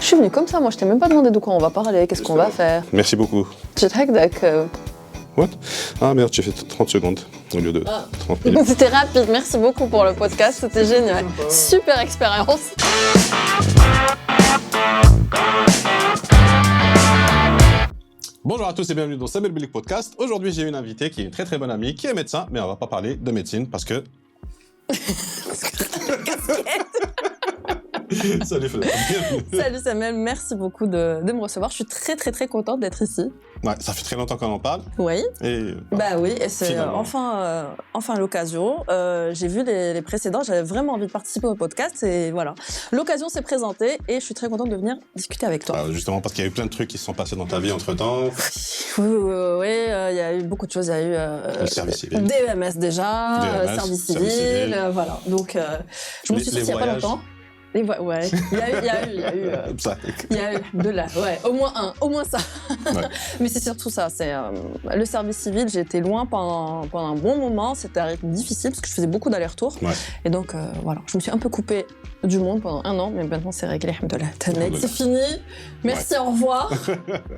Je suis venue comme ça, moi je t'ai même pas demandé de quoi on va parler, qu'est-ce qu'on va faire. Merci beaucoup. J'ai What? Ah merde, j'ai fait 30 secondes au lieu de 30 minutes. C'était rapide, merci beaucoup pour le podcast, c'était génial. Super expérience. Bonjour à tous et bienvenue dans Samuel Bilik Podcast. Aujourd'hui, j'ai une invitée qui est une très très bonne amie, qui est médecin, mais on va pas parler de médecine parce que... Salut Fred, bienvenue. Salut Samuel, merci beaucoup de me recevoir. Je suis très contente d'être ici. Ouais, ça fait très longtemps qu'on en parle. Oui. Et bah oui, et c'est enfin l'occasion. J'ai vu les précédents, j'avais vraiment envie de participer au podcast et voilà. L'occasion s'est présentée et je suis très contente de venir discuter avec toi. Justement parce qu'il y a eu plein de trucs qui se sont passés dans ta vie entre-temps. Oui, il y a eu beaucoup de choses. Il y a eu le service civil. DEMS déjà, service civil, voilà. Donc, je me suis sortie il n'y a pas longtemps. Ouais, il y a eu de là, ouais, au moins ça. Ouais. Mais c'est surtout ça, c'est le service civil, j'ai été loin pendant un bon moment, c'était difficile parce que je faisais beaucoup d'allers-retours. Ouais. Et donc voilà, je me suis un peu coupée du monde pendant 1 an, mais maintenant c'est réglé, c'est fini. Merci, ouais. Au revoir.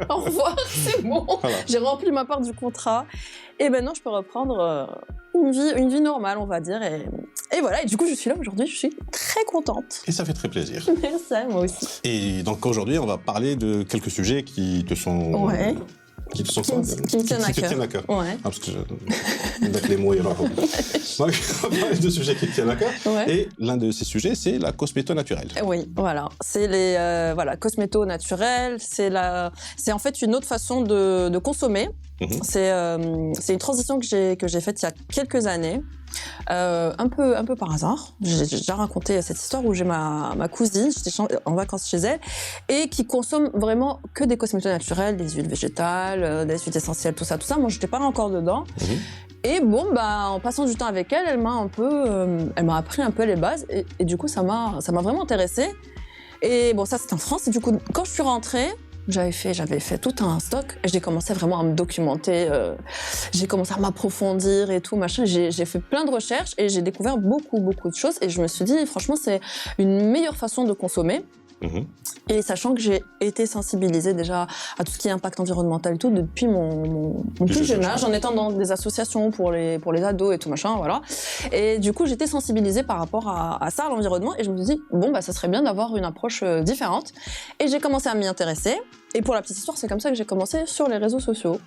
Au revoir, c'est bon. Voilà. J'ai rempli ma part du contrat et maintenant je peux reprendre une vie normale, on va dire. Et voilà, et du coup, je suis là aujourd'hui, je suis très contente. Et ça fait très plaisir. Merci, moi aussi. Et donc aujourd'hui, on va parler de quelques sujets qui te sont... Ouais. Qui te tiennent à cœur. Ouais. Ah, parce que avec les mots, il y en a beaucoup. Donc, on va parler de sujets qui te tiennent à cœur. Ouais. Et l'un de ces sujets, c'est la cosméto naturelle. Oui, voilà. C'est les cosméto naturels. C'est en fait une autre façon de consommer. Mm-hmm. C'est une transition que j'ai faite il y a quelques années. Un peu par hasard. J'ai déjà raconté cette histoire où j'ai ma cousine, j'étais en vacances chez elle, et qui consomme vraiment que des cosmétos naturels, des huiles végétales, des huiles essentielles, tout ça. Moi, j'étais pas encore dedans. Mmh. Et bon, en passant du temps avec elle, elle m'a appris un peu les bases, et du coup, ça m'a vraiment intéressée. Et bon, ça, c'était en France. Et du coup, quand je suis rentrée, j'avais fait tout un stock et j'ai commencé vraiment à me documenter, j'ai commencé à m'approfondir et tout, machin. J'ai fait plein de recherches et j'ai découvert beaucoup de choses et je me suis dit, franchement, c'est une meilleure façon de consommer. Mmh. Et sachant que j'ai été sensibilisée déjà à tout ce qui est impact environnemental et tout depuis mon plus jeune âge, en étant dans des associations pour les ados et tout machin, voilà. Et du coup, j'étais sensibilisée par rapport à ça, à l'environnement, et je me suis dit, ça serait bien d'avoir une approche différente. Et j'ai commencé à m'y intéresser. Et pour la petite histoire, c'est comme ça que j'ai commencé sur les réseaux sociaux.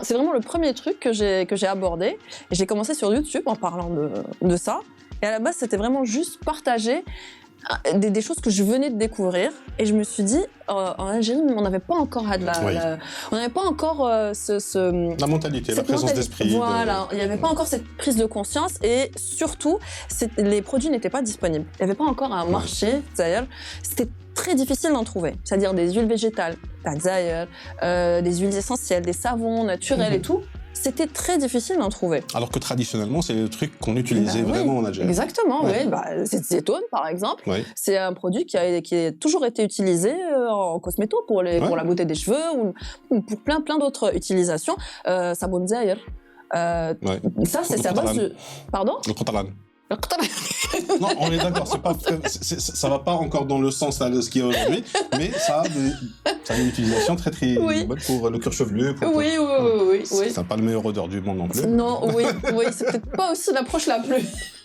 C'est vraiment le premier truc que j'ai abordé. Et j'ai commencé sur YouTube en parlant de ça. Et à la base, c'était vraiment juste partager des choses que je venais de découvrir, et je me suis dit, en Algérie, on n'avait pas encore on n'avait pas encore la mentalité, la présence d'esprit. Voilà, il n'y avait pas encore cette prise de conscience, et surtout, les produits n'étaient pas disponibles. Il n'y avait pas encore un marché, c'est-à-dire, c'était très difficile d'en trouver, c'est-à-dire des huiles végétales, des huiles essentielles, des savons naturels et tout. C'était très difficile d'en trouver. Alors que traditionnellement, c'est le truc qu'on utilisait vraiment en Algérie. Exactement, oui. C'est cétone, par exemple. Oui. C'est un produit qui a toujours été utilisé en cosméto pour la beauté des cheveux ou pour plein d'autres utilisations. Sabon Zahir. Ça, c'est sa base. Pardon ? Le Qatalan. Non, on est d'accord, ça va pas encore dans le sens de ce qu'il y a aujourd'hui, mais ça a une utilisation très bonne pour le cuir chevelu. Oui. Ça n'a pas le meilleur odeur du monde non plus. Non, oui, c'est peut-être pas aussi l'approche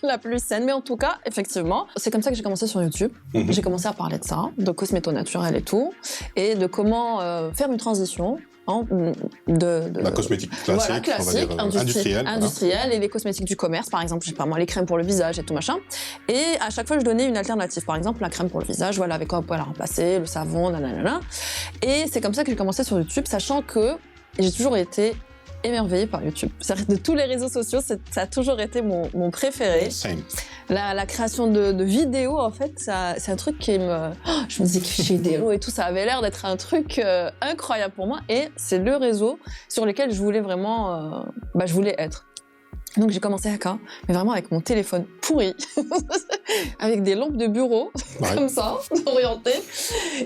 la plus saine, mais en tout cas, effectivement, c'est comme ça que j'ai commencé sur YouTube. Mm-hmm. J'ai commencé à parler de ça, de cosméto naturel et tout, et de comment faire une transition. La cosmétique classique, on va dire industrielle, et les cosmétiques du commerce, par exemple, je sais pas moi, les crèmes pour le visage et tout machin. Et à chaque fois, je donnais une alternative. Par exemple, la crème pour le visage, voilà, avec quoi on peut la remplacer, le savon, nanana. Et c'est comme ça que j'ai commencé sur YouTube, sachant que j'ai toujours été émerveillée par YouTube. De tous les réseaux sociaux, ça a toujours été mon préféré. Same. La création de vidéos, en fait, c'est un truc qui me... je me disais que les vidéos et tout, ça avait l'air d'être un truc incroyable pour moi. Et c'est le réseau sur lequel je voulais vraiment... je voulais être. Donc j'ai commencé mais vraiment avec mon téléphone pourri, avec des lampes de bureau, comme ça, orientées.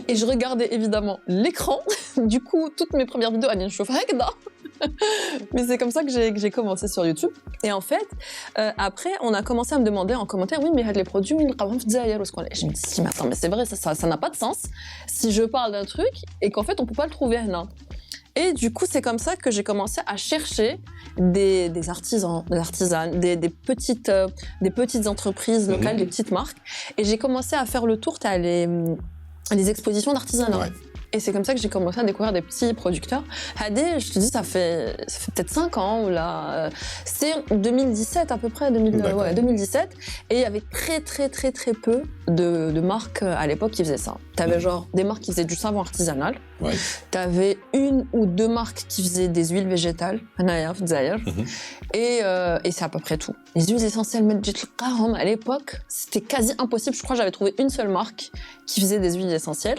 Et je regardais évidemment l'écran. Du coup, toutes mes premières vidéos, Anine Chauffagda. Mais c'est comme ça que j'ai commencé sur YouTube. Et en fait, après, on a commencé à me demander en commentaire, oui, mais les produits, je me dis, mais attends, mais c'est vrai, ça n'a pas de sens si je parle d'un truc et qu'en fait, on peut pas le trouver là. Et du coup, c'est comme ça que j'ai commencé à chercher des artisans, des artisanes, des petites entreprises locales, des petites marques. Et j'ai commencé à faire le tour, t'as les expositions d'artisanat. Ouais. Et c'est comme ça que j'ai commencé à découvrir des petits producteurs. Hadé, je te dis, ça fait peut-être 5 ans, ou là, c'est 2017 à peu près, 2017. Et il y avait très peu de marques à l'époque qui faisaient ça. T'avais genre des marques qui faisaient du savon artisanal. Ouais. T'avais 1 ou 2 marques qui faisaient des huiles végétales. Et c'est à peu près tout. Les huiles essentielles, à l'époque, c'était quasi impossible. Je crois que j'avais trouvé une seule marque qui faisait des huiles essentielles.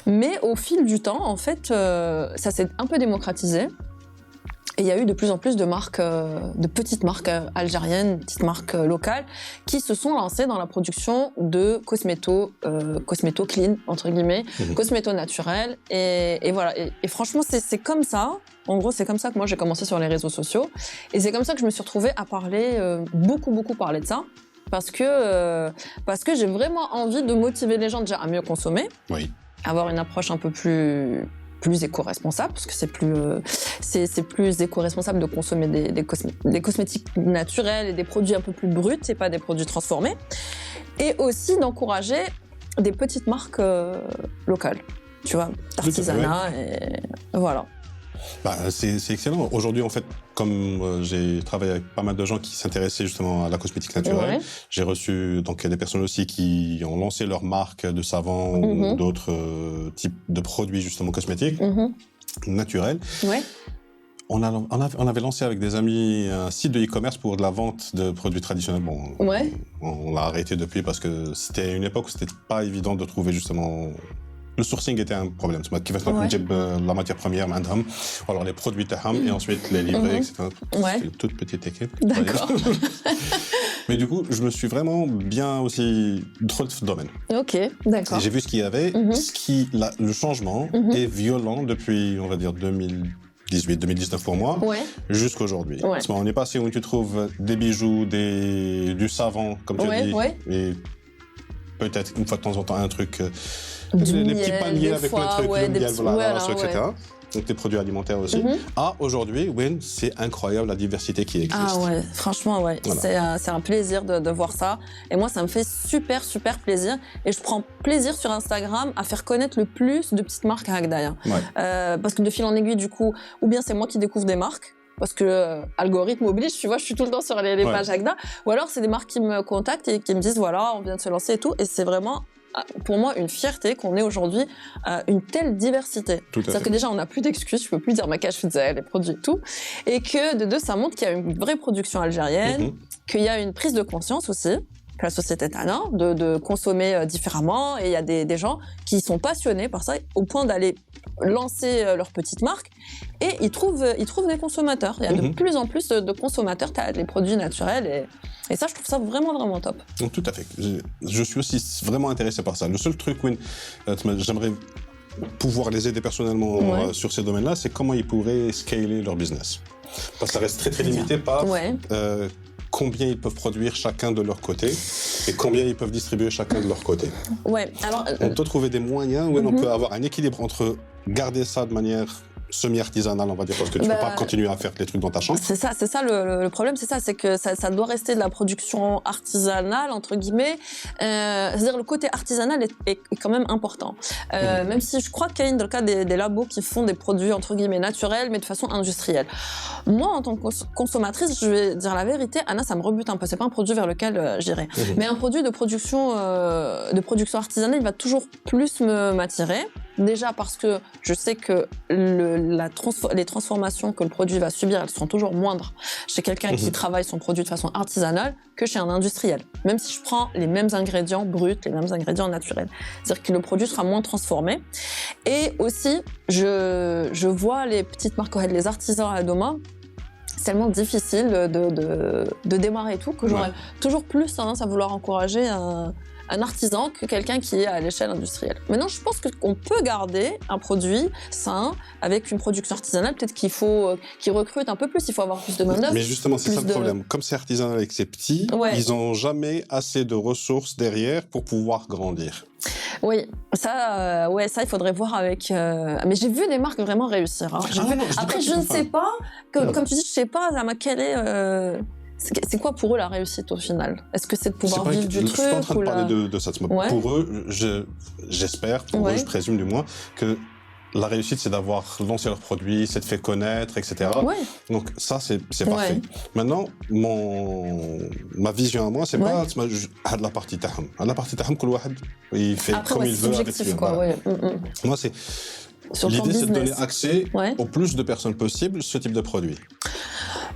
Mais au fil du temps, en fait, ça s'est un peu démocratisé. Et il y a eu de plus en plus de marques, de petites marques algériennes, petites marques locales, qui se sont lancées dans la production de cosméto clean, entre guillemets, cosméto naturel. Et voilà. Et franchement, c'est comme ça. En gros, c'est comme ça que moi, j'ai commencé sur les réseaux sociaux. Et c'est comme ça que je me suis retrouvée à parler, beaucoup parler de ça. Parce que j'ai vraiment envie de motiver les gens déjà à mieux consommer. Oui. Avoir une approche un peu plus éco-responsable, parce que c'est plus éco-responsable de consommer des cosmétiques naturels et des produits un peu plus bruts et pas des produits transformés. Et aussi d'encourager des petites marques locales, tu vois, d'artisanat, et voilà. C'est excellent. Aujourd'hui, en fait, comme j'ai travaillé avec pas mal de gens qui s'intéressaient justement à la cosmétique naturelle, j'ai reçu donc des personnes aussi qui ont lancé leur marque de savon ou d'autres types de produits justement cosmétiques naturels. Ouais. On avait lancé avec des amis un site de e-commerce pour de la vente de produits traditionnels. Bon, on l'a arrêté depuis parce que c'était une époque où c'était pas évident de trouver justement. Le sourcing était un problème. C'est qui va la matière première, alors les produits et ensuite les livrer, etc. C'était une toute petite équipe. D'accord. Mais du coup, je me suis vraiment bien aussi dans le domaine. Ok, d'accord. Et j'ai vu ce qu'il y avait. Le changement est violent depuis, on va dire, 2018-2019 pour moi, jusqu'à aujourd'hui. Ouais. On est passé où tu trouves des bijoux, du savon, comme tu as dit, et peut-être une fois de temps en temps un truc... les petits paniers avec le truc, le miel, etc. Donc des produits alimentaires aussi. Aujourd'hui, c'est incroyable la diversité qui existe. Ah ouais, franchement, voilà. C'est un plaisir de voir ça. Et moi, ça me fait super plaisir. Et je prends plaisir sur Instagram à faire connaître le plus de petites marques à Agda. Parce que de fil en aiguille, du coup, ou bien c'est moi qui découvre des marques, parce que algorithme oblige, tu vois, je suis tout le temps sur les pages Agda, ou alors c'est des marques qui me contactent et qui me disent, voilà, on vient de se lancer et tout. Et c'est vraiment... pour moi, une fierté qu'on ait aujourd'hui une telle diversité. C'est-à-dire que déjà, on n'a plus d'excuses, je peux plus dire ma cache les produits et tout. Et que de deux, ça montre qu'il y a une vraie production algérienne, qu'il y a une prise de conscience aussi, que la société est de consommer différemment. Et il y a des gens qui sont passionnés par ça, au point d'aller lancer leur petite marque. Et ils trouvent des consommateurs. Il y a de plus en plus de consommateurs, tu as les produits naturels. Et ça, je trouve ça vraiment top. Donc, tout à fait. Je suis aussi vraiment intéressé par ça. Le seul truc, j'aimerais pouvoir les aider personnellement sur ces domaines-là, c'est comment ils pourraient scaler leur business. Parce que ça reste très limité par combien ils peuvent produire chacun de leur côté et combien ils peuvent distribuer chacun de leur côté. Alors, on peut trouver des moyens où on peut avoir un équilibre entre garder ça de manière semi-artisanale, on va dire, parce que tu peux pas continuer à faire les trucs dans ta chambre. C'est ça le problème, c'est que ça doit rester de la production artisanale, entre guillemets. C'est-à-dire le côté artisanal est quand même important. Même si je crois qu'il y a dans le cas des labos qui font des produits, entre guillemets, naturels, mais de façon industrielle. Moi, en tant que consommatrice, je vais dire la vérité, Anna, ça me rebute un peu. C'est pas un produit vers lequel j'irai. Mais un produit de production artisanale, il va toujours plus m'attirer. Déjà parce que je sais que les transformations que le produit va subir, elles seront toujours moindres chez quelqu'un qui travaille son produit de façon artisanale que chez un industriel. Même si je prends les mêmes ingrédients bruts, les mêmes ingrédients naturels. C'est-à-dire que le produit sera moins transformé. Et aussi, je vois les petites marques, les artisans à Doma, c'est tellement difficile de démarrer et tout, que j'aurais toujours plus tendance à vouloir encourager un artisan que quelqu'un qui est à l'échelle industrielle. Maintenant, je pense qu'on peut garder un produit sain avec une production artisanale. Peut-être qu'ils recrutent un peu plus, il faut avoir plus de main-d'œuvre. Mais justement, c'est ça le problème. Comme c'est artisanal et que c'est petit, ils n'ont jamais assez de ressources derrière pour pouvoir grandir. Oui, ça, il faudrait voir avec. Mais j'ai vu des marques vraiment réussir. Hein. Après, je ne sais pas, comme tu dis, je ne sais pas, quelle est. C'est quoi pour eux la réussite au final? Est-ce que c'est de pouvoir vivre du truc? Je suis pas en train de parler de ça. Pour eux, j'espère, pour eux, je présume du moins, que la réussite, c'est d'avoir lancé leur produit, c'est de faire connaître, etc. Ouais. Donc ça, c'est parfait. Maintenant, ma vision à moi, c'est pas de la partie taham. La partie taham, il fait comme il veut avec lui. Moi, c'est l'idée, c'est de donner accès au plus de personnes possible ce type de produit.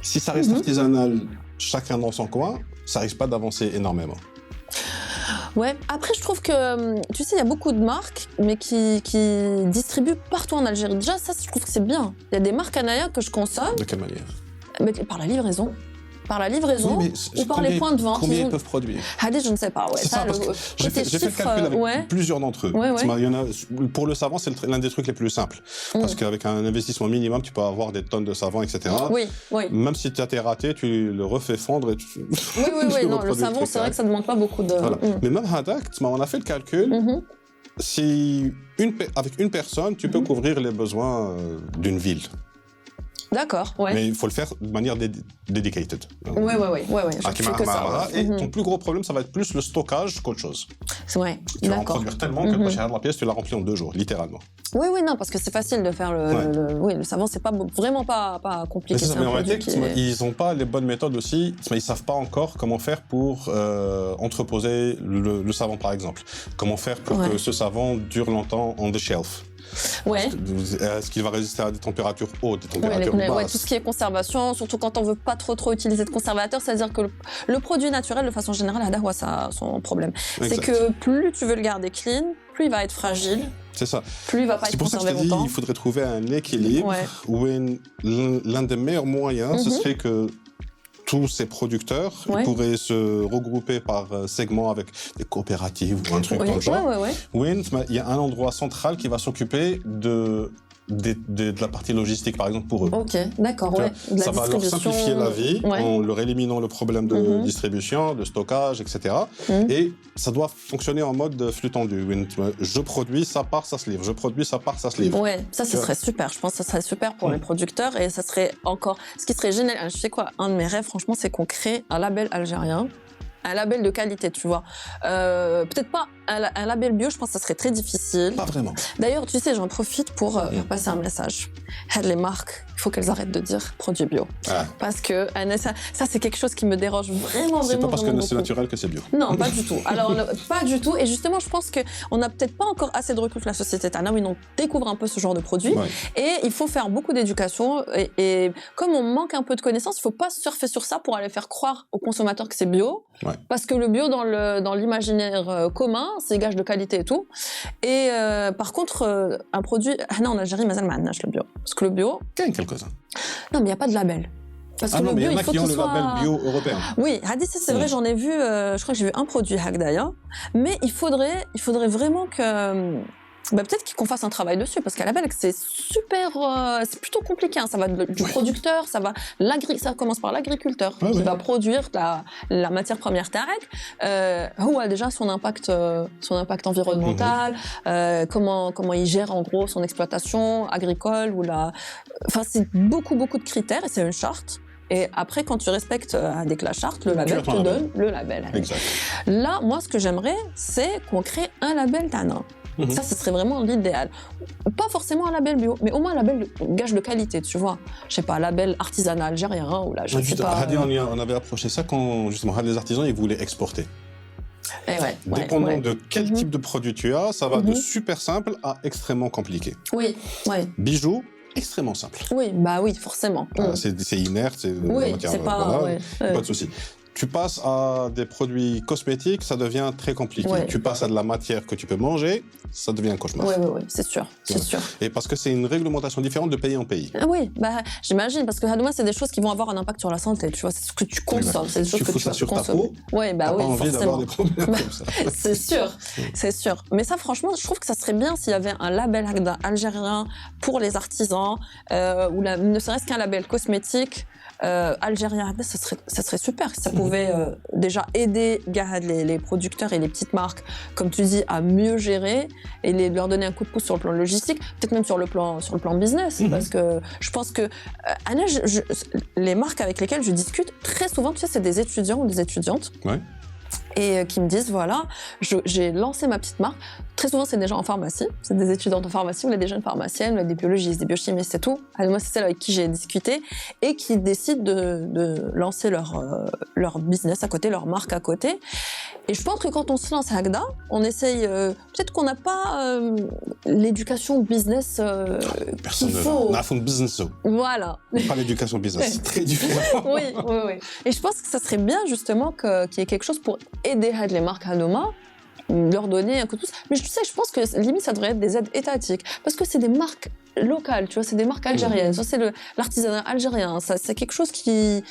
Si ça reste artisanal, chacun dans son coin, ça risque pas d'avancer énormément. Ouais. Après, je trouve que, tu sais, il y a beaucoup de marques, mais qui distribuent partout en Algérie. Déjà, ça, je trouve que c'est bien. Il y a des marques Anaya que je consomme. De quelle manière? Mais par la livraison. Par la livraison ou par les points de vente. Combien ils peuvent produire? Je ne sais pas. Ouais. Ça, parce que j'ai fait le calcul avec plusieurs d'entre eux. Il y en a, pour le savon, c'est l'un des trucs les plus simples. Parce qu'avec un investissement minimum, tu peux avoir des tonnes de savon, etc. Oui. Même si tu as été raté, tu le refais fondre et tu... Oui. Non, le savon, c'est vrai que ça ne demande pas beaucoup de... Voilà. Mais même Hadak, on a fait le calcul. Si avec une personne, tu peux couvrir les besoins d'une ville. D'accord, ouais. Mais il faut le faire de manière dedicated. Ouais. Je fais que ça. Et ton plus gros problème, ça va être plus le stockage qu'autre chose. Ouais, tu vas en produire tellement que quand tu regardes la pièce, tu la remplis en 2 jours, littéralement. Oui, non, parce que c'est facile de faire le savon, c'est vraiment pas compliqué. Mais en réalité, ils n'ont pas les bonnes méthodes aussi. Ils ne savent pas encore comment faire pour entreposer le savon, par exemple. Comment faire pour que ce savon dure longtemps on the shelf. Ouais. Est-ce qu'il va résister à des températures hautes, des températures basses? Tout ce qui est conservation, surtout quand on veut pas trop utiliser de conservateurs, c'est-à-dire que le produit naturel, de façon générale, ça a son problème. C'est que plus tu veux le garder clean, plus il va être fragile. C'est ça. Plus il va pas être conservé longtemps. C'est pour ça que je te dis, il faudrait trouver un équilibre où l'un des meilleurs moyens, ce serait que tous ces producteurs pourraient se regrouper par segments avec des coopératives ou un truc dans le genre. Il y a un endroit central qui va s'occuper de la partie logistique, par exemple, pour eux. Ok, d'accord, Ça va leur simplifier la vie en leur éliminant le problème de distribution, de stockage, etc. Et ça doit fonctionner en mode flux tendu. Je produis, ça part, ça se livre. Je produis, ça part, ça se livre. Ouais, ça, ce serait super. Je pense que ça serait super pour les producteurs et ça serait encore... Ce qui serait génial, je sais quoi, un de mes rêves, franchement, c'est qu'on crée un label algérien. Un label de qualité, tu vois. Peut-être pas un label bio, je pense que ça serait très difficile. Pas vraiment. D'ailleurs, tu sais, j'en profite pour faire passer un message. Les marques, il faut qu'elles arrêtent de dire produits bio. Parce que ça, c'est quelque chose qui me dérange vraiment. C'est pas parce que c'est naturel que c'est bio. Non, pas du tout. Alors, pas du tout. Et justement, je pense qu'on n'a peut-être pas encore assez de recul de la société Tana où on découvre un peu ce genre de produits. Et il faut faire beaucoup d'éducation. Et comme on manque un peu de connaissances, il faut pas surfer sur ça pour aller faire croire aux consommateurs que c'est bio. Parce que le bio, dans l'imaginaire commun, c'est gage de qualité et tout. Et par contre, un produit... en Algérie, mazal ma le bio. Parce que le bio... Il y a quelques-uns. Non, mais il n'y a pas de label. Parce que le bio, il y en a qui ont le label bio européen. Oui, Hadis, c'est vrai, j'en ai vu... je crois que j'ai vu un produit Hagdaya. Mais il faudrait vraiment que... peut-être qu'on fasse un travail dessus, parce qu'à la base, c'est super, c'est plutôt compliqué. Ça va du producteur, ça commence par l'agriculteur qui va produire la matière première Tarek. Où a déjà son impact environnemental, comment il gère en gros son exploitation agricole c'est beaucoup de critères et c'est une charte. Et après, quand tu respectes avec la charte, le label te donne le label. Exact. Là, moi, ce que j'aimerais, c'est qu'on crée un label Tana. Ça, ce serait vraiment l'idéal. Pas forcément un label bio, mais au moins un label gage de qualité, tu vois. Je sais pas, un label artisanal algérien ou là, je sais pas. On avait approché ça quand, justement, les artisans, ils voulaient exporter. Dépendant de quel type de produit tu as, ça va de super simple à extrêmement compliqué. Oui. Bijoux, extrêmement simple. Oui, forcément. C'est inerte, c'est matière, pas de souci. tu passes à des produits cosmétiques, ça devient très compliqué. Ouais. Tu passes à de la matière que tu peux manger, ça devient un cauchemar. Oui, c'est sûr, c'est sûr. Et parce que c'est une réglementation différente de pays en pays. Oui, j'imagine, parce que Hadouma, c'est des choses qui vont avoir un impact sur la santé, tu vois, c'est ce que tu consommes, c'est des choses que tu vas consommer. Oui, t'as pas envie d'avoir des problèmes comme ça. C'est sûr, c'est sûr. Mais ça, franchement, je trouve que ça serait bien s'il y avait un label algérien pour les artisans, ou ne serait-ce qu'un label cosmétique algérien, ça serait super. Ça pouvait déjà aider les producteurs et les petites marques, comme tu dis, à mieux gérer et leur donner un coup de pouce sur le plan logistique, peut-être même sur le plan business, parce que je pense que Anna, les marques avec lesquelles je discute très souvent, tu sais, c'est des étudiants ou des étudiantes. Ouais. Et qui me disent, voilà, j'ai lancé ma petite marque. Très souvent, c'est des gens en pharmacie, c'est des étudiantes en pharmacie, ou des jeunes pharmaciennes, ou des biologistes, des biochimistes et tout. Alors moi, c'est celle avec qui j'ai discuté et qui décident de lancer leur business à côté, leur marque à côté. Et je pense que quand on se lance à Agda, on essaye, peut-être qu'on n'a pas l'éducation business qu'il faut. On a fait un business. Voilà. Pas l'éducation business, c'est très différent. Oui. Et je pense que ça serait bien justement qu'il y ait quelque chose pour aider les marques Hadoma, leur donner un coup de pouce. Mais tu sais, je pense que limite ça devrait être des aides étatiques, parce que c'est des marques locales, tu vois, c'est des marques algériennes, ça c'est l'artisanat algérien, ça c'est quelque chose qui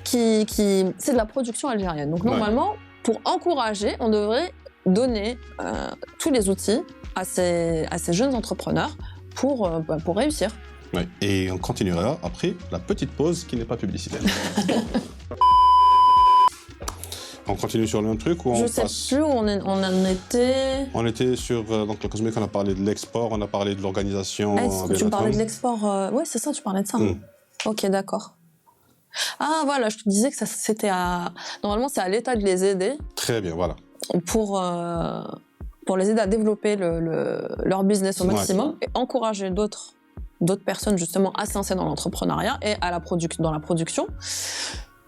c'est de la production algérienne. Donc normalement, pour encourager, on devrait donner tous les outils à ces jeunes entrepreneurs pour réussir. Ouais. Et on continuera après la petite pause qui n'est pas publicitaire. On continue sur le même truc ou on passe... Je sais plus où on en était. On était sur donc le cosmétique, on a parlé de l'export, on a parlé de l'organisation. Tu me parlais de l'export. Oui, c'est ça, tu parlais de ça. Ok, d'accord. Ah voilà, je te disais que ça c'était normalement c'est à l'État de les aider. Très bien, voilà. Pour les aider à développer leur business au maximum et encourager d'autres personnes justement à se lancer dans l'entrepreneuriat et dans la production.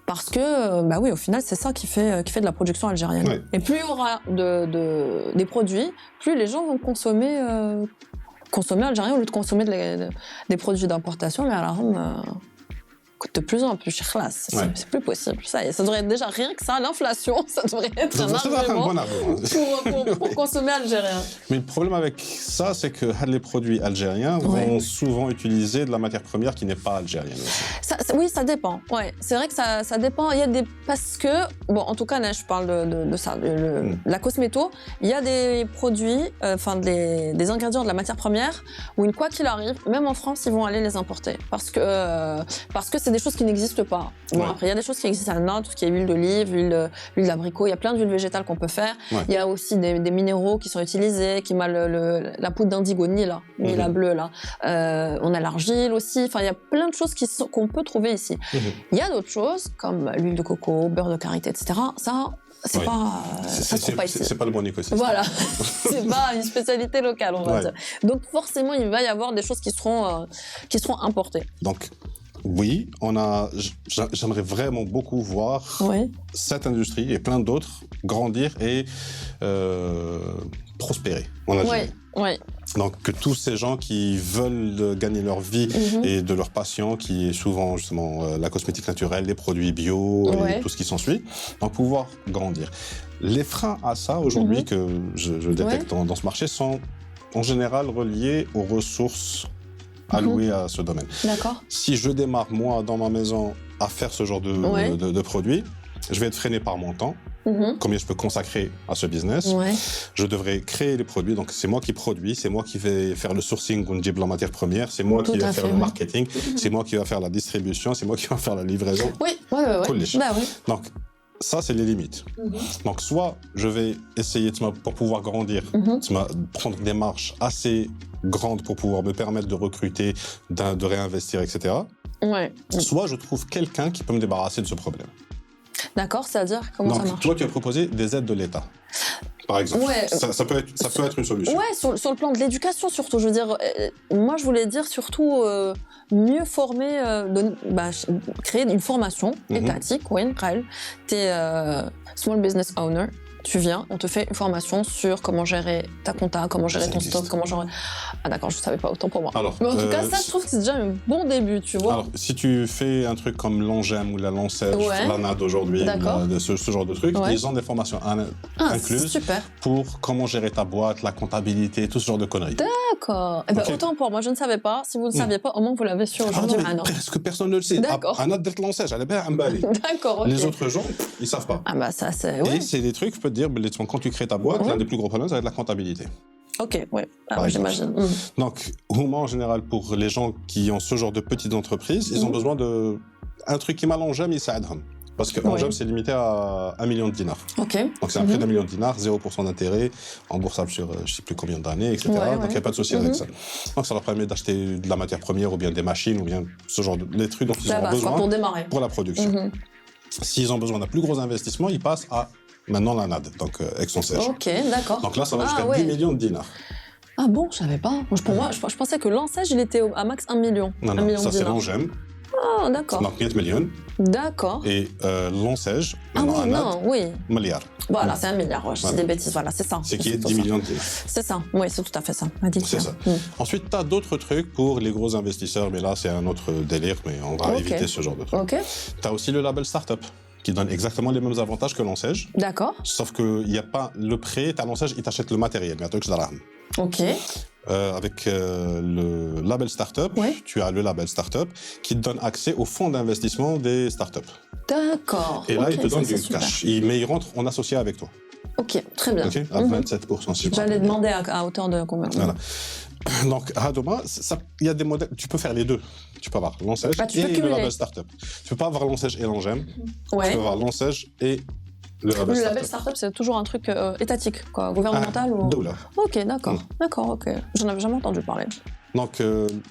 Parce que, bah oui, au final, c'est ça qui fait de la production algérienne. Ouais. Et plus il y aura des produits, plus les gens vont consommer algérien au lieu de consommer des produits d'importation. Mais alors, coûte de plus en plus cher. C'est plus possible. Ça devrait être déjà rien que ça, l'inflation, ça devrait être un argument pour consommer algérien. Mais le problème avec ça, c'est que les produits algériens vont souvent utiliser de la matière première qui n'est pas algérienne aussi. Oui, ça dépend. Ouais, c'est vrai que ça dépend. Il y a parce que, bon, en tout cas, là, je parle de ça, la cosméto. Il y a des produits, des ingrédients de la matière première où quoi qu'il arrive, même en France, ils vont aller les importer parce que c'est des choses qui n'existent pas. Bon, après, il y a des choses qui existent à tout ce qui est huile d'olive, huile d'abricot, il y a plein d'huiles végétales qu'on peut faire. Il y a aussi des minéraux qui sont utilisés, qui la poudre d'indigo, Nila bleue là. On a l'argile aussi. Enfin, il y a plein de choses qu'on peut trouver ici. Il y a d'autres choses comme l'huile de coco, beurre de karité, etc. Ça, c'est pas ici. C'est pas le bon écosystème. Voilà, c'est pas une spécialité locale, on va dire. Donc forcément, il va y avoir des choses qui seront importées. Donc oui, j'aimerais vraiment beaucoup voir cette industrie et plein d'autres grandir et prospérer en Algérie. Oui. Donc que tous ces gens qui veulent gagner leur vie et de leur passion, qui est souvent justement la cosmétique naturelle, les produits bio et tout ce qui s'ensuit, donc pouvoir grandir. Les freins à ça aujourd'hui que je détecte dans ce marché sont en général reliés aux ressources alloués à ce domaine. D'accord. Si je démarre, moi, dans ma maison, à faire ce genre de produits, je vais être freiné par mon temps. Combien je peux consacrer à ce business. Je devrais créer les produits. Donc, c'est moi qui produis, c'est moi qui vais faire le sourcing de la matière première, c'est moi qui vais faire le marketing, c'est moi qui vais faire la distribution, c'est moi qui vais faire la livraison. Oui. Donc, ça, c'est les limites. Donc, soit je vais essayer, pour pouvoir grandir, prendre des marches assez grandes pour pouvoir me permettre de recruter, de réinvestir, etc. Soit je trouve quelqu'un qui peut me débarrasser de ce problème. D'accord, c'est-à-dire comment ça marche? Toi, tu as proposé des aides de l'État, par exemple. Ça peut être une solution. Ouais, sur le plan de l'éducation surtout. Je veux dire, moi, je voulais dire surtout mieux former, créer une formation étatique. T'es small business owner. tu viens, on te fait une formation sur comment gérer ta compta, comment gérer ton stock, comment gérer... Ah d'accord, je savais pas, autant pour moi. Alors, mais en tout cas, ça, je trouve que c'est déjà un bon début, tu vois. Alors, si tu fais un truc comme l'Angem ou la Lancège, la NAD aujourd'hui, ce genre de trucs, ils ont des formations incluses pour comment gérer ta boîte, la comptabilité, tout ce genre de conneries. D'accord. Eh ben, autant pour moi, je ne savais pas. Si vous ne saviez pas, au moins vous l'avez su aujourd'hui. Presque personne ne le sait. D'accord. NAD de Lancège, elle est bien emballée. D'accord, ok. Les autres gens, ils savent pas. Ah bah ça, c'est... Et c'est des trucs, je peux te dire, quand tu crées ta boîte, l'un des plus gros problèmes, ça va être la comptabilité. Ok, ouais. Alors, j'imagine. Donc, Houma, en général, pour les gens qui ont ce genre de petites entreprises, ils ont besoin de... Un truc qui m'a l'Angem, il s'aide. Parce que l'Angem, c'est limité à 1 million de dinars. Ok. Donc, c'est un prêt d'1 million de dinars, 0% d'intérêt, remboursable sur je ne sais plus combien d'années, etc. Donc, il n'y a pas de souci avec ça. Donc, ça leur permet d'acheter de la matière première ou bien des machines ou bien ce genre de les trucs dont ils ont besoin pour démarrer. Pour la production. S'ils ont besoin d'un plus gros investissement, ils passent à maintenant la NAD, donc Aix-en-Sèche. Ok, d'accord. Donc là, ça va jusqu'à 10 millions de dinars. Ah bon, je savais pas. Pour moi, je pensais que l'Ancège, il était à max 1 million. Non, ça c'est l'Angem. Ah, d'accord. Donc 100 millions. D'accord. Et l'Ancège, milliard. Voilà, c'est 1 milliard. Je dis des bêtises, voilà, c'est ça. C'est qui est 10 millions de dinars. C'est ça, oui, c'est tout à fait ça. C'est ça. Ensuite, tu as d'autres trucs pour les gros investisseurs, mais là, c'est un autre délire, mais on va éviter ce genre de trucs. Tu as aussi le label Startup, qui donne exactement les mêmes avantages que l'Ancège. D'accord. Sauf qu'il n'y a pas le prêt, tu as l'Ancège, il t'achète le matériel, mais tu as Ok. Avec le label Startup, tu as le label Startup qui te donne accès au fonds d'investissement des startups. D'accord. Et là, il te donne du cash. Mais il rentre en associé avec toi. Ok, très bien. Okay, à 27%, si je J'allais demander à hauteur de combien. Voilà. Donc, Hadoma, il y a des modèles. Tu peux faire les deux. Tu peux avoir l'Ancège et le label Startup. Tu peux pas avoir l'Ancège et l'Angem. Tu peux avoir l'Ancège et le label Startup, c'est toujours un truc étatique, quoi, gouvernemental ou... Doula. Ok, d'accord. D'accord, ok. J'en avais jamais entendu parler. Donc,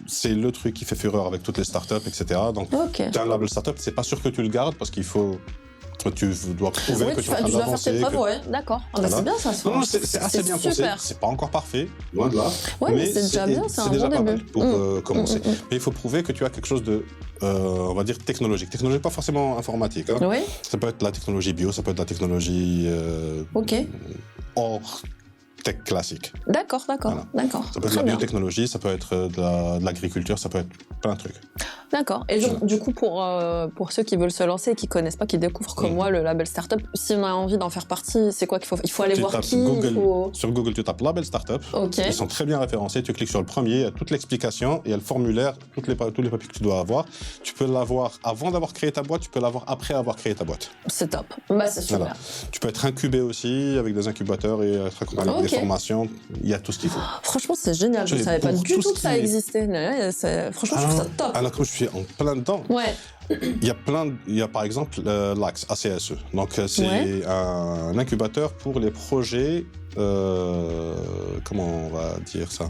c'est le truc qui fait fureur avec toutes les startups, etc. Donc, tu as un label Startup, c'est pas sûr que tu le gardes parce qu'il faut... Tu dois prouver que tu es en train d'avancer. Tu dois faire tes preuves, d'accord. Voilà. C'est bien ça. Non, c'est assez bien pensé. C'est pas encore parfait, loin de là. Ouais, mais c'est déjà bien, c'est un déjà bon pas début. mal pour commencer. Mais il faut prouver que tu as quelque chose de, on va dire, technologique. Technologique, pas forcément informatique. Hein. Oui. Ça peut être la technologie bio, ça peut être la technologie hors tech classique. D'accord. Voilà. D'accord. Ça peut être de la biotechnologie, ça peut être de l'agriculture, ça peut être plein de trucs. D'accord. Et du coup, pour ceux qui veulent se lancer et qui connaissent pas, qui découvrent comme moi le label Startup, si on a envie d'en faire partie, c'est quoi qu'il faut? Il faut aller voir qui Sur Google, tu tapes label Startup. Ils sont très bien référencés. Tu cliques sur le premier, il y a toute l'explication, il y a le formulaire, tous les papiers que tu dois avoir. Tu peux l'avoir avant d'avoir créé ta boîte, tu peux l'avoir après avoir créé ta boîte. C'est top. Bah, c'est super. Voilà. Tu peux être incubé aussi avec des incubateurs et être accompagné avec des formations. Il y a tout ce qu'il faut. Franchement, c'est génial. Je ne savais pas du tout que ça existait. Franchement, je trouve ça top. Alors, comme je suis en plein dedans, il y a par exemple l'ACE, ACSE. Donc, c'est un incubateur pour les projets, comment on va dire ça?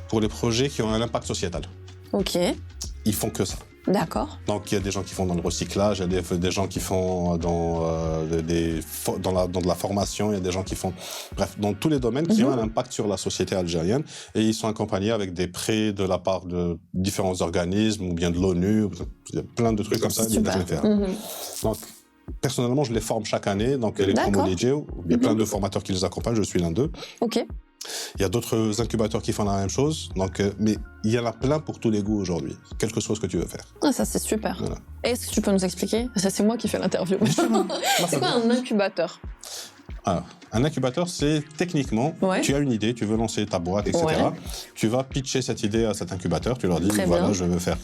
Pour les projets qui ont un impact sociétal. Ok. Ils font que ça. D'accord. Donc, il y a des gens qui font dans le recyclage, il y a des gens qui font dans de la formation, il y a des gens qui font... Bref, dans tous les domaines qui ont un impact sur la société algérienne. Et ils sont accompagnés avec des prêts de la part de différents organismes ou bien de l'ONU. Il y a plein de trucs comme ça. Donc, personnellement, je les forme chaque année. Donc, les promos Legio, il y a plein de formateurs qui les accompagnent. Je suis l'un d'eux. Ok. Il y a d'autres incubateurs qui font la même chose, donc, mais il y en a plein pour tous les goûts aujourd'hui, quel que soit ce que tu veux faire. Ah, ça, c'est super. Voilà. Est-ce que tu peux nous expliquer? Ça, c'est moi qui fais l'interview. C'est quoi un incubateur? Alors, un incubateur, c'est techniquement, tu as une idée, tu veux lancer ta boîte, etc. Tu vas pitcher cette idée à cet incubateur, tu leur dis, voilà, je veux faire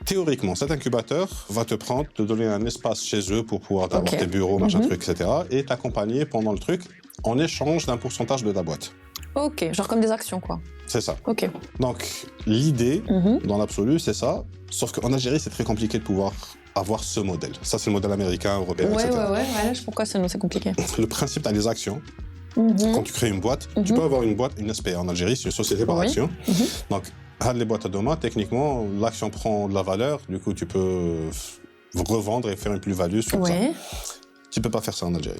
Théoriquement, cet incubateur va te prendre, te donner un espace chez eux pour pouvoir avoir tes bureaux, machin truc, etc. et t'accompagner pendant le truc en échange d'un pourcentage de ta boîte. Ok, genre comme des actions, quoi. C'est ça. Ok. Donc, l'idée, dans l'absolu, c'est ça. Sauf qu'en Algérie, c'est très compliqué de pouvoir avoir ce modèle. Ça, c'est le modèle américain, européen, etc. Ouais, pourquoi c'est compliqué? Le principe, tu as des actions. Quand tu crées une boîte, tu peux avoir une boîte, une SPA en Algérie, c'est une société par action. Donc, les boîtes à doma, techniquement, l'action prend de la valeur, du coup, tu peux revendre et faire une plus-value sur ça. Tu peux pas faire ça en Algérie.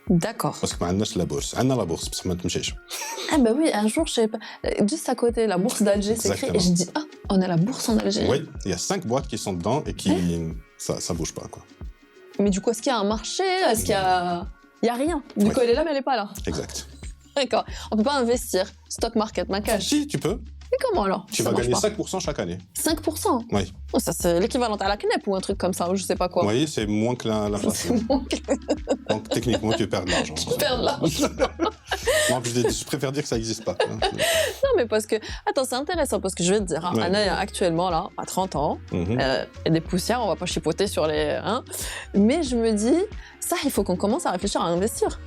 D'accord. Parce que maintenant, la bourse. On a la bourse, parce que maintenant, ah bah oui, un jour, je sais pas, juste à côté, la bourse d'Alger, c'est écrit, et je dis, ah, on a la bourse en Algérie. Oui, il y a 5 boîtes qui sont dedans et qui, ça bouge pas, quoi. Mais du coup, est-ce qu'il y a un marché? Est-ce qu'il y a... Il y a rien. Du coup, elle est là, mais elle est pas là. Exact. D'accord. On peut pas investir. Stock market, ma cash. Si, tu peux. Mais comment alors? Tu vas gagner 5% chaque année. 5%? Oui. Oh, ça, c'est l'équivalent à la CNEP ou un truc comme ça, ou je sais pas quoi. Oui, c'est moins que l'inflation. Donc, techniquement, tu perds de l'argent. Tu perds de l'argent. Moi, je préfère dire que ça n'existe pas. Non, mais parce que... Attends, c'est intéressant, parce que je vais te dire, Anna, actuellement, là, à 30 ans, et des poussières, on va pas chipoter sur les... Hein, mais je me dis, ça, il faut qu'on commence à réfléchir à investir.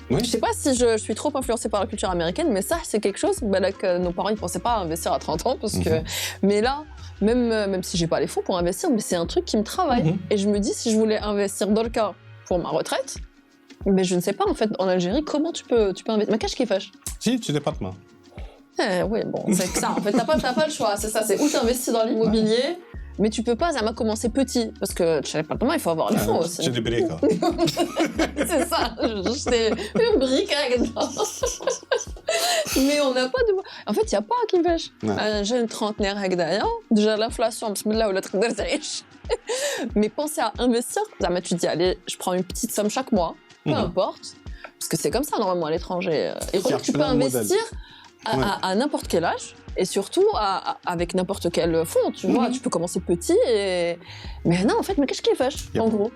Oui. Je sais pas si je suis trop influencée par la culture américaine, mais ça, c'est quelque chose que nos parents ne pensaient pas à investir à 30 ans. Parce que... Mais là, même si j'ai pas les fonds pour investir, mais c'est un truc qui me travaille. Et je me dis, si je voulais investir dans le cas pour ma retraite, mais je ne sais pas, en fait, en Algérie, comment tu peux investir. Mais qu'est-ce qui fâche? Si, tu n'es pas de main. Oui, bon, c'est que ça. En fait, t'as pas le choix. C'est ça, c'est où t'investis dans l'immobilier. Mais tu peux pas commencer petit, parce que tu n'as pas le temps, il faut avoir les fonds aussi. C'est des briques. C'est ça, c'est une brique avec mais on n'a pas de... En fait, il n'y a pas qui pêche. Un jeune trentenaire avec d'ailleurs, déjà l'inflation, bismillah, ou l'autre riche. Mais penser à investir, tu te dis, allez, je prends une petite somme chaque mois, peu importe, parce que c'est comme ça normalement à l'étranger. Et tu peux investir à n'importe quel âge. Et surtout, avec n'importe quel fonds, tu vois, tu peux commencer petit et... Mais non, en fait, mais qu'est-ce qui fâche, en gros?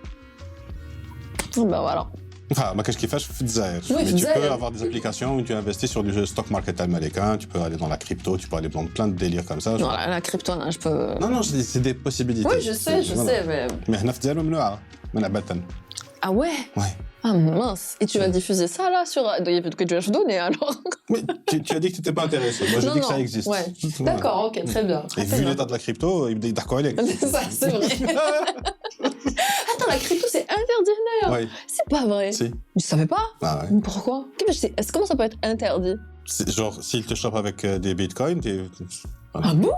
Ben voilà. Enfin, qu'est-ce qui fâche, mais tu peux avoir des applications où tu investis sur du stock market américain, tu peux aller dans la crypto, tu peux aller dans plein de délires comme ça. Non, la crypto, non, je peux... Non, c'est des possibilités. Oui, je sais, mais... Mais ah ouais? Ouais. Ah mince. Et tu vas diffuser ça là sur... Il y avait que tu vas donner alors. Oui, tu as dit que tu n'étais pas intéressé. Moi, je dis que ça existe. Ouais. D'accord, ok, très bien. Et vu l'état de la crypto, il me dit d'accord, c'est ça, c'est vrai. Attends, la crypto, c'est interdit d'ailleurs. Oui. C'est pas vrai. Si. Je savais pas. Ah ouais. Pourquoi? Comment ça peut être interdit? Genre, s'il te chope avec des bitcoins, Ah bon?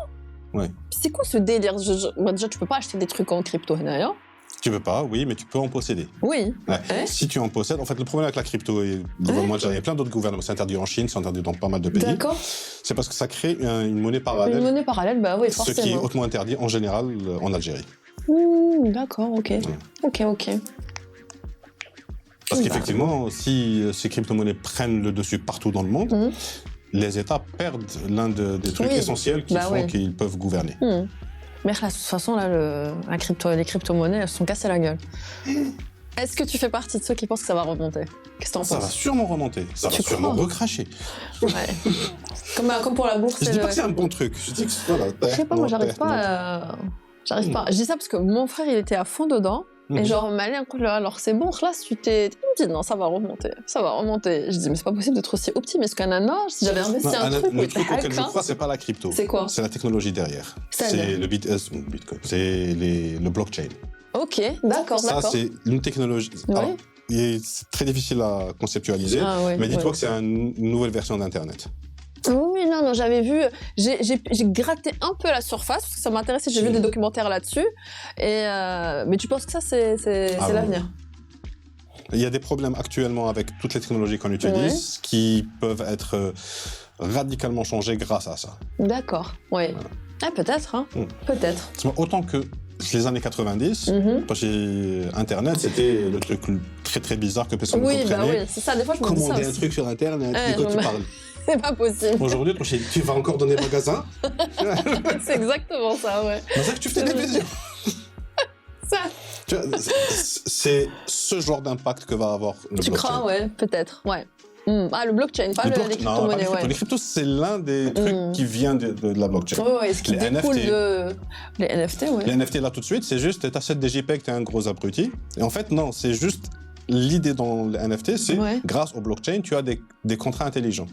Ouais. C'est quoi ce délire? Déjà, tu peux pas acheter des trucs en crypto d'ailleurs. Tu peux pas, oui, mais tu peux en posséder. Oui. Ouais. Si tu en possèdes, en fait, le problème avec la crypto et le gouvernement algérien, il y a plein d'autres gouvernements, c'est interdit en Chine, c'est interdit dans pas mal de pays. D'accord. C'est parce que ça crée une monnaie parallèle. Une monnaie parallèle, bah oui, forcément. Ce qui est hautement interdit en général en Algérie. D'accord, ok. Ok. Parce qu'effectivement, si ces crypto-monnaies prennent le dessus partout dans le monde, les États perdent l'un des trucs essentiels qui font qu'ils peuvent gouverner. Mais là, de toute façon, là, les crypto-monnaies, elles se sont cassées la gueule. Est-ce que tu fais partie de ceux qui pensent que ça va remonter? Qu'est-ce que t'en penses? Ça va sûrement remonter. Ça va sûrement recracher. Ouais. Comme pour la bourse. Je dis pas que c'est un bon truc. Je dis que voilà. Je sais pas, moi, j'arrive pas. J'arrive pas. Je dis ça parce que mon frère, il était à fond dedans. Et genre, Malin, alors c'est bon, là, tu t'es... Il me dit, non, ça va remonter. Je dis, mais c'est pas possible d'être aussi optimiste qu'un ananas. Si j'avais investi un truc... Le truc auquel je crois, c'est pas la crypto. C'est quoi? C'est la technologie derrière. C'est le Bitcoin. C'est le blockchain. Ok, d'accord. Ça, c'est une technologie... Alors, c'est très difficile à conceptualiser, mais dis-toi que c'est une nouvelle version d'Internet. Oui, non, j'avais vu, j'ai gratté un peu la surface, parce que ça m'intéressait, j'ai vu des documentaires là-dessus, mais tu penses que ça, c'est l'avenir? Il y a des problèmes actuellement avec toutes les technologies qu'on utilise qui peuvent être radicalement changées grâce à ça. D'accord, oui. Voilà. Ah, peut-être, hein. Peut-être. Autant que les années 90, parce que Internet, c'était le truc très très bizarre que personne ne comprenait. Bah oui, c'est ça, des fois je me dis ça commander un truc sur Internet, de quoi tu parles? C'est pas possible. Aujourd'hui, tu vas encore dans des magasins. C'est exactement ça, ouais. C'est ça que tu fais des plaisirs. Ça. C'est ce genre d'impact que va avoir le blockchain. Tu crois, ouais, peut-être, ouais. Ah, le blockchain, pas les crypto-monnaies, Les cryptos, c'est l'un des trucs qui vient de la blockchain. Oui, ce qui découle de... Les NFT, oui. Les NFT, là, tout de suite, c'est juste, t'achètes des JPEG, t'es un gros abruti. Et en fait, non, c'est juste... L'idée dans les NFT, c'est, grâce au blockchain, tu as des contrats intelligents.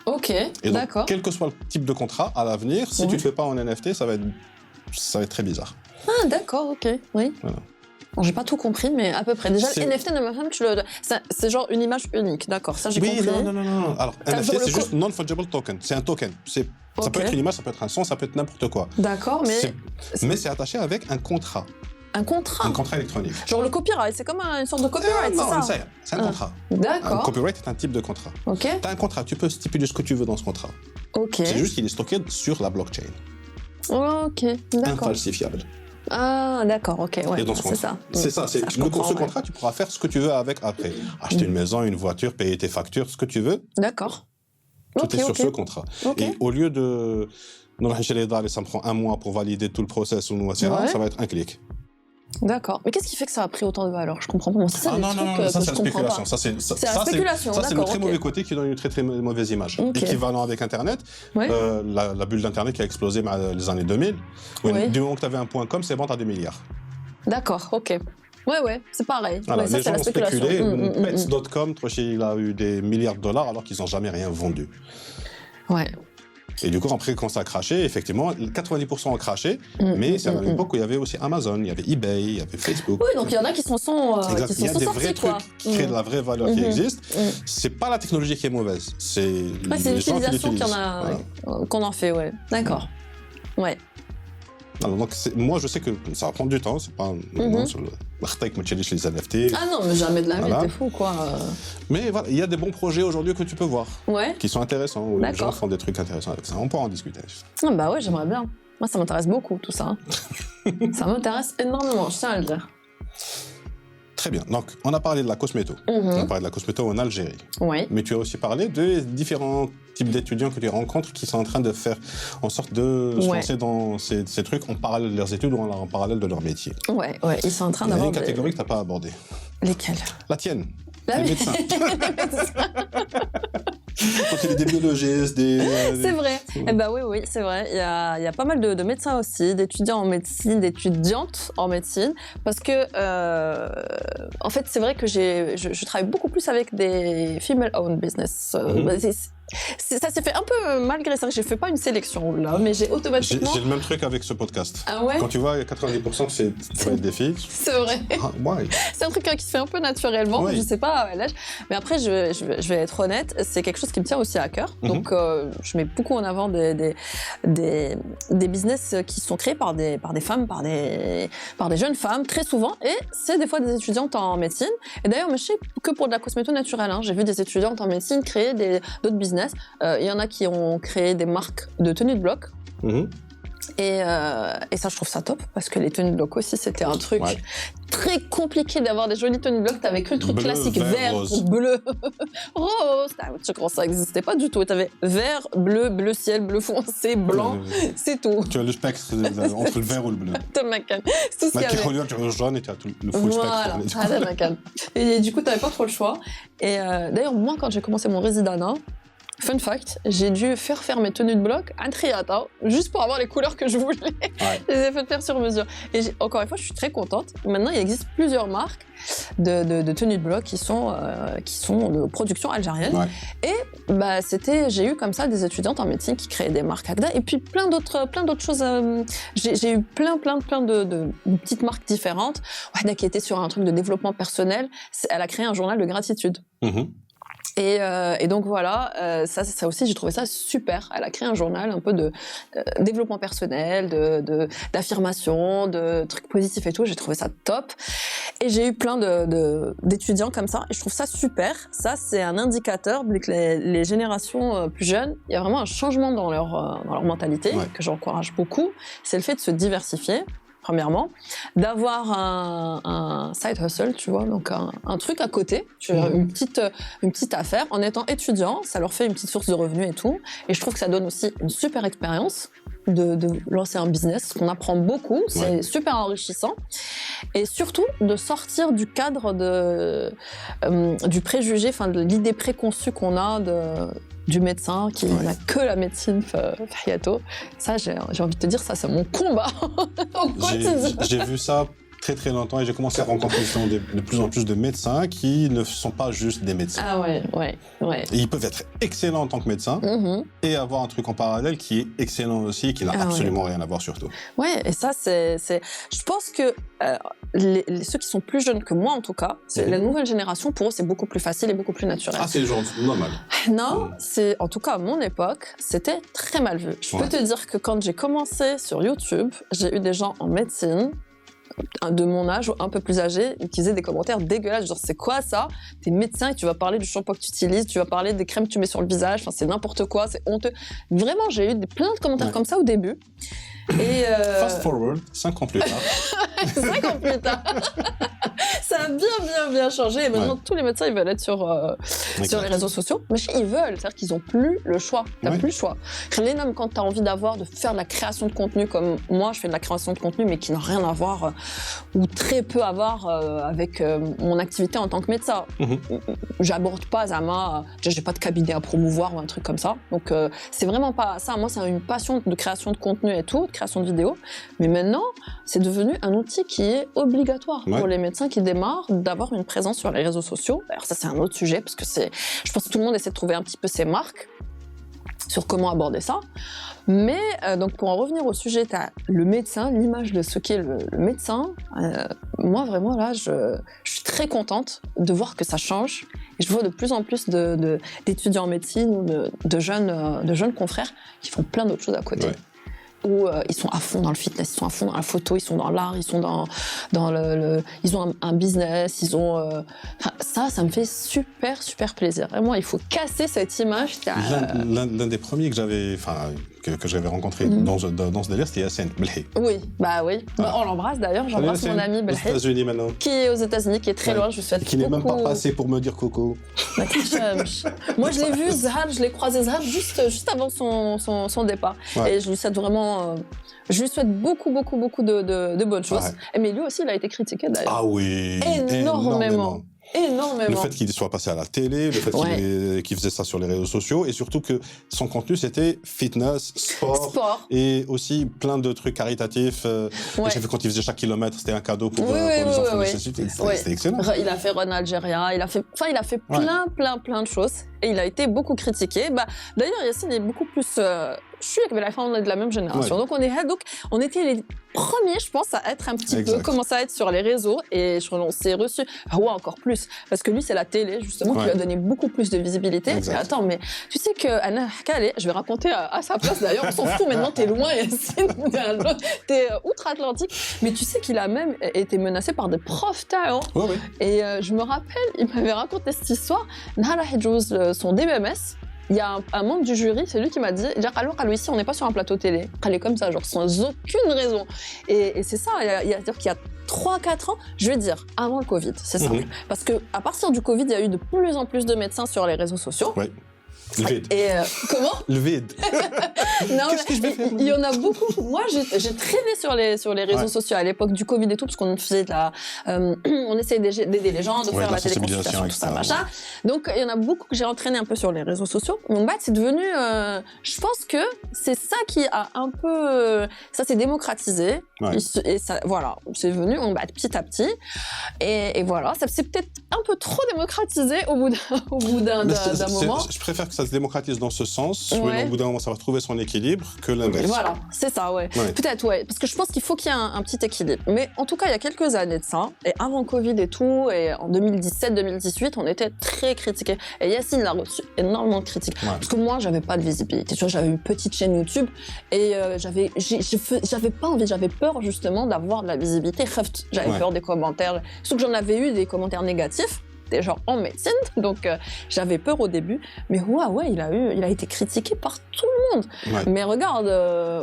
Ok, d'accord. Quel que soit le type de contrat, à l'avenir, si tu ne le fais pas en NFT, ça va être très bizarre. Ah, d'accord, ok, oui. Voilà. Bon, j'ai pas tout compris, mais à peu près. Déjà, le NFT, c'est genre une image unique, d'accord, ça j'ai compris. Non. Alors, NFT, c'est juste non-fungible token. C'est un token. Ça peut être une image, ça peut être un son, ça peut être n'importe quoi. D'accord, mais... Mais c'est attaché avec un contrat. Un contrat? Un contrat électronique. Genre le copyright, c'est comme une sorte de copyright, c'est ça? Non, c'est un contrat. D'accord. Un copyright est un type de contrat. Ok. T'as un contrat, tu peux stipuler ce que tu veux dans ce contrat. Ok. C'est juste qu'il est stocké sur la blockchain. Ok, d'accord. Infalsifiable. Ah, d'accord, ok, ouais. Et dans ce c'est ça. C'est ça, ce contrat, tu pourras faire ce que tu veux avec après. Acheter une maison, une voiture, payer tes factures, ce que tu veux. D'accord. Tout est sur ce contrat. Et au lieu de... ça me prend 1 mois pour valider tout le process, ça va être un clic. D'accord. Mais qu'est-ce qui fait que ça a pris autant de valeur? Je comprends pas. Moi, c'est ça, non, ça c'est la spéculation. Ça, c'est la spéculation, c'est le très mauvais côté qui donne une très très mauvaise image. Équivalent avec Internet, la bulle d'Internet qui a explosé les années 2000. Du moment que tu avais un point .com, c'est bon, tu as 2 milliards. D'accord, ok. Ouais, c'est pareil. Alors, ça, les gens ont spéculé. Pets.com, il a eu des milliards de dollars alors qu'ils n'ont jamais rien vendu. Ouais. Et du coup, après, quand ça a craché, effectivement, 90% ont craché, mais c'est à une époque où il y avait aussi Amazon, il y avait eBay, il y avait Facebook. Oui, donc il y en a qui s'en sont sortis. Il y a des vrais trucs qui créent de la vraie valeur qui existe. C'est pas la technologie qui est mauvaise, c'est les gens qui l'utilisent. Qu'on en fait, ouais. D'accord. Ouais. Alors, donc, moi, je sais que ça va prendre du temps, c'est pas sur le martek, les NFT. Ah non, mais jamais de la vie, t'es fou, quoi. Mais voilà, il y a des bons projets aujourd'hui que tu peux voir, qui sont intéressants, où les gens font des trucs intéressants avec ça. On pourra en discuter. Ah bah ouais, j'aimerais bien. Moi, ça m'intéresse beaucoup, tout ça. Ça m'intéresse énormément, je tiens à le dire. Très bien. Donc, on a parlé de la cosméto. On a parlé de la cosméto en Algérie. Oui. Mais tu as aussi parlé de différents types d'étudiants que tu rencontres qui sont en train de faire en sorte de se lancer dans ces trucs en parallèle de leurs études ou en parallèle de leur métier. Ouais. Ils sont en train d'avoir... Il y a une catégorie que tu n'as pas abordée. Lesquelles? La tienne. Les médecins. Quand il y a des biologistes, C'est vrai. Eh ben oui, c'est vrai. Il y a pas mal de médecins aussi, d'étudiants en médecine, d'étudiantes en médecine, parce que en fait, c'est vrai que je travaille beaucoup plus avec des female-owned business. Ça s'est fait un peu malgré ça. J'ai fait pas une sélection là, mais j'ai automatiquement. J'ai le même truc avec ce podcast. Ah ouais. Quand tu vois 90% que c'est des filles. C'est vrai. C'est un truc qui se fait un peu naturellement. Je sais pas à l'âge, mais après je vais être honnête, c'est quelque chose qui me tient aussi à cœur. Donc je mets beaucoup en avant des business qui sont créés par des femmes, par des jeunes femmes très souvent, et c'est des fois des étudiantes en médecine. Et d'ailleurs, je sais que pour de la cosméto naturelle, j'ai vu des étudiantes en médecine créer d'autres business. Il y en a qui ont créé des marques de tenues de bloc. Et ça, je trouve ça top, parce que les tenues de bloc aussi, c'était un truc très compliqué d'avoir des jolies tenues de bloc. T'avais que le truc classique, vert, bleu, rose. Tu crois ça n'existait pas du tout. T'avais vert, bleu ciel, bleu foncé, blanc, c'est tout. Tu as le spectre entre le vert ou le bleu. C'est tout ce qu'il y avait. Tu as le jaune et tu as tout le full spectre. Et du coup, t'avais pas trop le choix. Et d'ailleurs, moi, quand j'ai commencé mon résidana, fun fact, j'ai dû faire mes tenues de bloc à triata, juste pour avoir les couleurs que je voulais. Je les ai fait faire sur mesure. Et encore une fois, je suis très contente. Maintenant, il existe plusieurs marques de tenues de bloc qui sont de production algérienne. Et j'ai eu comme ça des étudiantes en médecine qui créaient des marques Agda, et puis plein d'autres choses. J'ai eu plein de petites marques différentes. Wahda qui était sur un truc de développement personnel, elle a créé un journal de gratitude. Et donc voilà, ça aussi, j'ai trouvé ça super. Elle a créé un journal un peu de développement personnel, d'affirmation, de trucs positifs et tout. J'ai trouvé ça top. Et j'ai eu plein d'étudiants comme ça. Et je trouve ça super. Ça, c'est un indicateur que les générations plus jeunes, il y a vraiment un changement dans leur mentalité que j'encourage beaucoup. C'est le fait de se diversifier. Premièrement, d'avoir un side hustle, tu vois, donc un truc à côté, tu vois, une petite affaire. En étant étudiant, ça leur fait une petite source de revenus et tout. Et je trouve que ça donne aussi une super expérience de lancer un business, qu'on apprend beaucoup, c'est super enrichissant. Et surtout, de sortir du cadre du préjugé, enfin de l'idée préconçue qu'on a du médecin qui n'a que la médecine Fiato. Ça, j'ai envie de te dire, ça c'est mon combat au quotidien. J'ai vu ça très très longtemps et j'ai commencé à rencontrer de plus en plus de médecins qui ne sont pas juste des médecins. Ah ouais. Et ils peuvent être excellents en tant que médecins et avoir un truc en parallèle qui est excellent aussi, qui n'a absolument rien à voir surtout. Ouais, et ça je pense que ceux qui sont plus jeunes que moi en tout cas, la nouvelle génération, pour eux c'est beaucoup plus facile et beaucoup plus naturel. Ah, c'est genre normal. Non, c'est en tout cas à mon époque, c'était très mal vu. Je peux te dire que quand j'ai commencé sur YouTube, j'ai eu des gens en médecine de mon âge ou un peu plus âgés qui faisaient des commentaires dégueulasses, genre c'est quoi ça? T'es médecin et tu vas parler du shampoing que tu utilises, tu vas parler des crèmes que tu mets sur le visage, enfin c'est n'importe quoi, c'est honteux. Vraiment, j'ai eu plein de commentaires comme ça au début. Et Fast forward, 5 ans plus tard. 5 ans plus tard. Ça a bien changé. Et maintenant, tous les médecins, ils veulent être sur les réseaux sociaux. Mais ils veulent, c'est-à-dire qu'ils n'ont plus le choix. T'as plus le choix. Même quand t'as envie de faire de la création de contenu, comme moi, je fais de la création de contenu, mais qui n'a rien à voir, ou très peu à voir avec mon activité en tant que médecin. J'aborde pas Zama, j'ai pas de cabinet à promouvoir ou un truc comme ça. Donc, c'est vraiment pas ça. Moi, c'est une passion de création de contenu et tout, de création de vidéos. Mais maintenant, c'est devenu un outil qui est obligatoire pour les médecins qui démarrent d'avoir une présence sur les réseaux sociaux. Alors ça, c'est un autre sujet parce que je pense que tout le monde essaie de trouver un petit peu ses marques sur comment aborder ça. Mais donc pour en revenir au sujet, t'as le médecin, l'image de ce qu'est le médecin. Moi vraiment là, je suis très contente de voir que ça change. Et je vois de plus en plus d'étudiants en médecine ou de jeunes confrères qui font plein d'autres choses à côté. Où ils sont à fond dans le fitness, ils sont à fond dans la photo, ils sont dans l'art, ils sont dans ils ont un business, ils ont ça me fait super plaisir. Vraiment, il faut casser cette image. L'un des premiers que j'avais rencontré dans ce délire, c'était Yassine Belhi. Oui. On l'embrasse d'ailleurs, j'embrasse mon ami Belhi. Aux États-Unis maintenant. Qui est aux États-Unis, qui est très loin, je lui souhaite qui n'est même pas passé pour me dire coucou. Moi, je l'ai vu, Zahab, je l'ai croisé Zahab juste avant son départ. Et je lui souhaite vraiment je lui souhaite beaucoup de bonnes choses. Mais lui aussi, il a été critiqué d'ailleurs. Ah oui, énormément. Le fait qu'il soit passé à la télé, le fait qu'il faisait ça sur les réseaux sociaux, et surtout que son contenu c'était fitness, sport. Et aussi plein de trucs caritatifs. J'ai vu quand il faisait chaque kilomètre, c'était un cadeau pour les enfants nécessiteux. C'était excellent. Il a fait Run Algéria, il a fait plein de choses. Et il a été beaucoup critiqué. D'ailleurs, Yassine est beaucoup plus... je suis avec Belhi, on est de la même génération. Donc, on était les premiers, je pense, à être un petit peu, commencer à être sur les réseaux. Et on s'est reçu, encore plus. Parce que lui, c'est la télé, justement, qui lui a donné beaucoup plus de visibilité. Mais attends, mais tu sais que Anna Hakale, je vais raconter à sa place d'ailleurs, on s'en fout maintenant, t'es loin, Yassine, t'es outre-Atlantique. Mais tu sais qu'il a même été menacé par des profs talents. Et je me rappelle, il m'avait raconté cette histoire. Nahla Hedjouz, son DBMS, il y a un membre du jury, c'est lui qui m'a dit alors ici on n'est pas sur un plateau télé, elle est comme ça, genre sans aucune raison. Et c'est ça, dire qu'il y a 3-4 ans, je vais dire avant le Covid, c'est simple. Parce que à partir du Covid, il y a eu de plus en plus de médecins sur les réseaux sociaux. Le vide. Et comment? Le vide. Non, qu'est-ce que je vais faire? Il y en a beaucoup. Moi, j'ai traîné sur les réseaux sociaux à l'époque du Covid et tout, parce qu'on faisait on essayait d'aider les gens, de faire la téléconsultation, tout ça, machin. Donc, il y en a beaucoup que j'ai entraîné un peu sur les réseaux sociaux. Donc, c'est devenu, je pense que c'est ça qui a un peu, ça s'est démocratisé. Et ça, voilà, c'est venu, petit à petit. Et voilà, ça s'est peut-être un peu trop démocratisé au bout d'un moment. Je préfère que ça se démocratise dans ce sens, où au bout d'un moment ça va retrouver son équilibre, que l'inverse. Voilà, c'est ça, peut-être, parce que je pense qu'il faut qu'il y ait un petit équilibre. Mais en tout cas, il y a quelques années de ça, et avant Covid et tout, et en 2017-2018, on était très critiqués. Et Yassine l'a reçu énormément de critiques. Parce que moi, j'avais pas de visibilité. Tu vois, j'avais une petite chaîne YouTube, et j'avais pas envie, j'avais peur justement d'avoir de la visibilité. J'avais peur des commentaires, surtout que j'en avais eu des commentaires négatifs. Genre en médecine, donc j'avais peur au début, mais il a été critiqué par tout le monde. Mais regarde,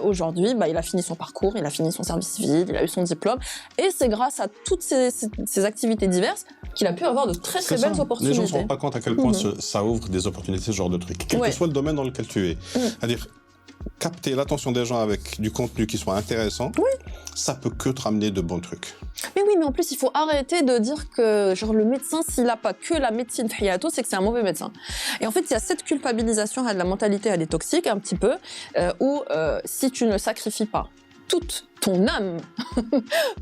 aujourd'hui, il a fini son parcours, il a fini son service civil, il a eu son diplôme, et c'est grâce à toutes ces activités diverses qu'il a pu avoir de très belles opportunités. Les gens ne se rendent pas compte à quel point ça ouvre des opportunités, ce genre de truc, quel que soit le domaine dans lequel tu es. C'est-à-dire, capter l'attention des gens avec du contenu qui soit intéressant, ça peut que te ramener de bons trucs. Mais en plus, il faut arrêter de dire que genre le médecin, s'il n'a pas que la médecine fiato, c'est que c'est un mauvais médecin. Et en fait, il y a cette culpabilisation de la mentalité, elle est toxique un petit peu, où si tu ne sacrifies pas toute ton âme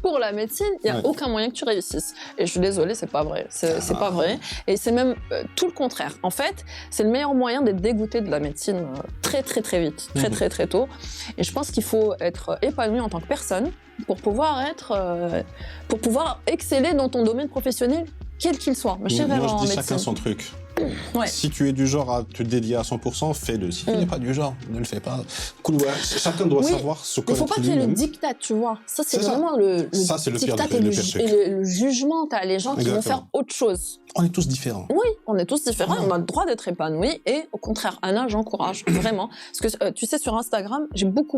pour la médecine, il n'y a aucun moyen que tu réussisses. Et je suis désolée, c'est pas vrai. C'est pas vrai. Et c'est même tout le contraire. En fait, c'est le meilleur moyen d'être dégoûté de la médecine très vite, très tôt. Et je pense qu'il faut être épanoui en tant que personne pour pouvoir exceller dans ton domaine professionnel, quel qu'il soit. Moi, je dis chacun son truc. Ouais. Si tu es du genre à te dédier à 100%, fais-le. Si tu n'es pas du genre, ne le fais pas. Cool, ouais. Chacun doit savoir se connaître. Il ne faut pas qu'il y ait le diktat, tu vois. Ça, c'est vraiment le diktat et le jugement. T'as les gens qui vont faire autre chose. On est tous différents. Oui, on est tous différents. On a le droit d'être épanouis. Et au contraire, Anna, j'encourage vraiment. Parce que tu sais, sur Instagram, j'ai beaucoup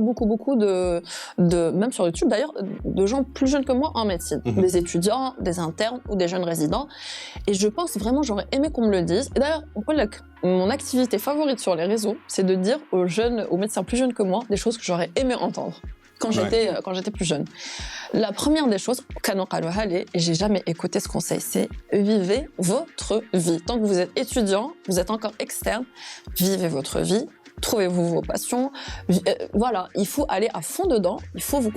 de même sur YouTube d'ailleurs, de gens plus jeunes que moi en médecine. Des étudiants, des internes ou des jeunes résidents. Et je pense vraiment, j'aurais aimé qu'on me le dise. Et d'ailleurs, mon activité favorite sur les réseaux, c'est de dire aux médecins plus jeunes que moi, des choses que j'aurais aimé entendre quand j'étais plus jeune. La première des choses, et j'ai jamais écouté ce conseil, c'est vivez votre vie. Tant que vous êtes étudiant, vous êtes encore externe, vivez votre vie. Trouvez-vous vos passions. Voilà, il faut aller à fond dedans.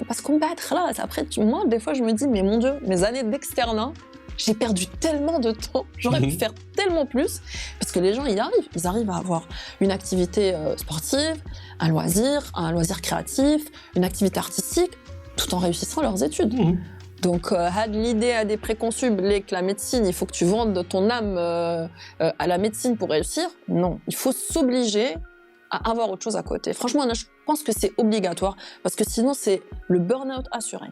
Parce qu'on va être là. Après, moi, des fois, je me dis, mais mon Dieu, mes années d'externat, j'ai perdu tellement de temps. J'aurais pu faire tellement plus. Parce que les gens, ils arrivent à avoir une activité sportive, un loisir créatif, une activité artistique, tout en réussissant leurs études. Donc, l'idée à des préconçus, que la médecine, il faut que tu vendes ton âme à la médecine pour réussir. Non, il faut s'obliger à avoir autre chose à côté. Franchement, je pense que c'est obligatoire parce que sinon, c'est le burn-out assuré.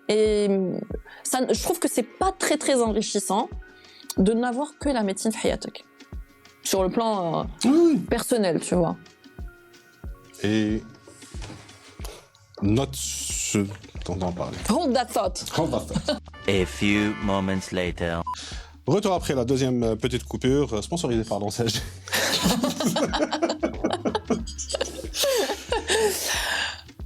Et ça, je trouve que c'est pas très, très enrichissant de n'avoir que la médecine hayatek. Sur le plan personnel, tu vois. Et note ce dont on parlait. Hold that thought. A few moments later. Retour après la deuxième petite coupure, sponsorisée par l'enseigne.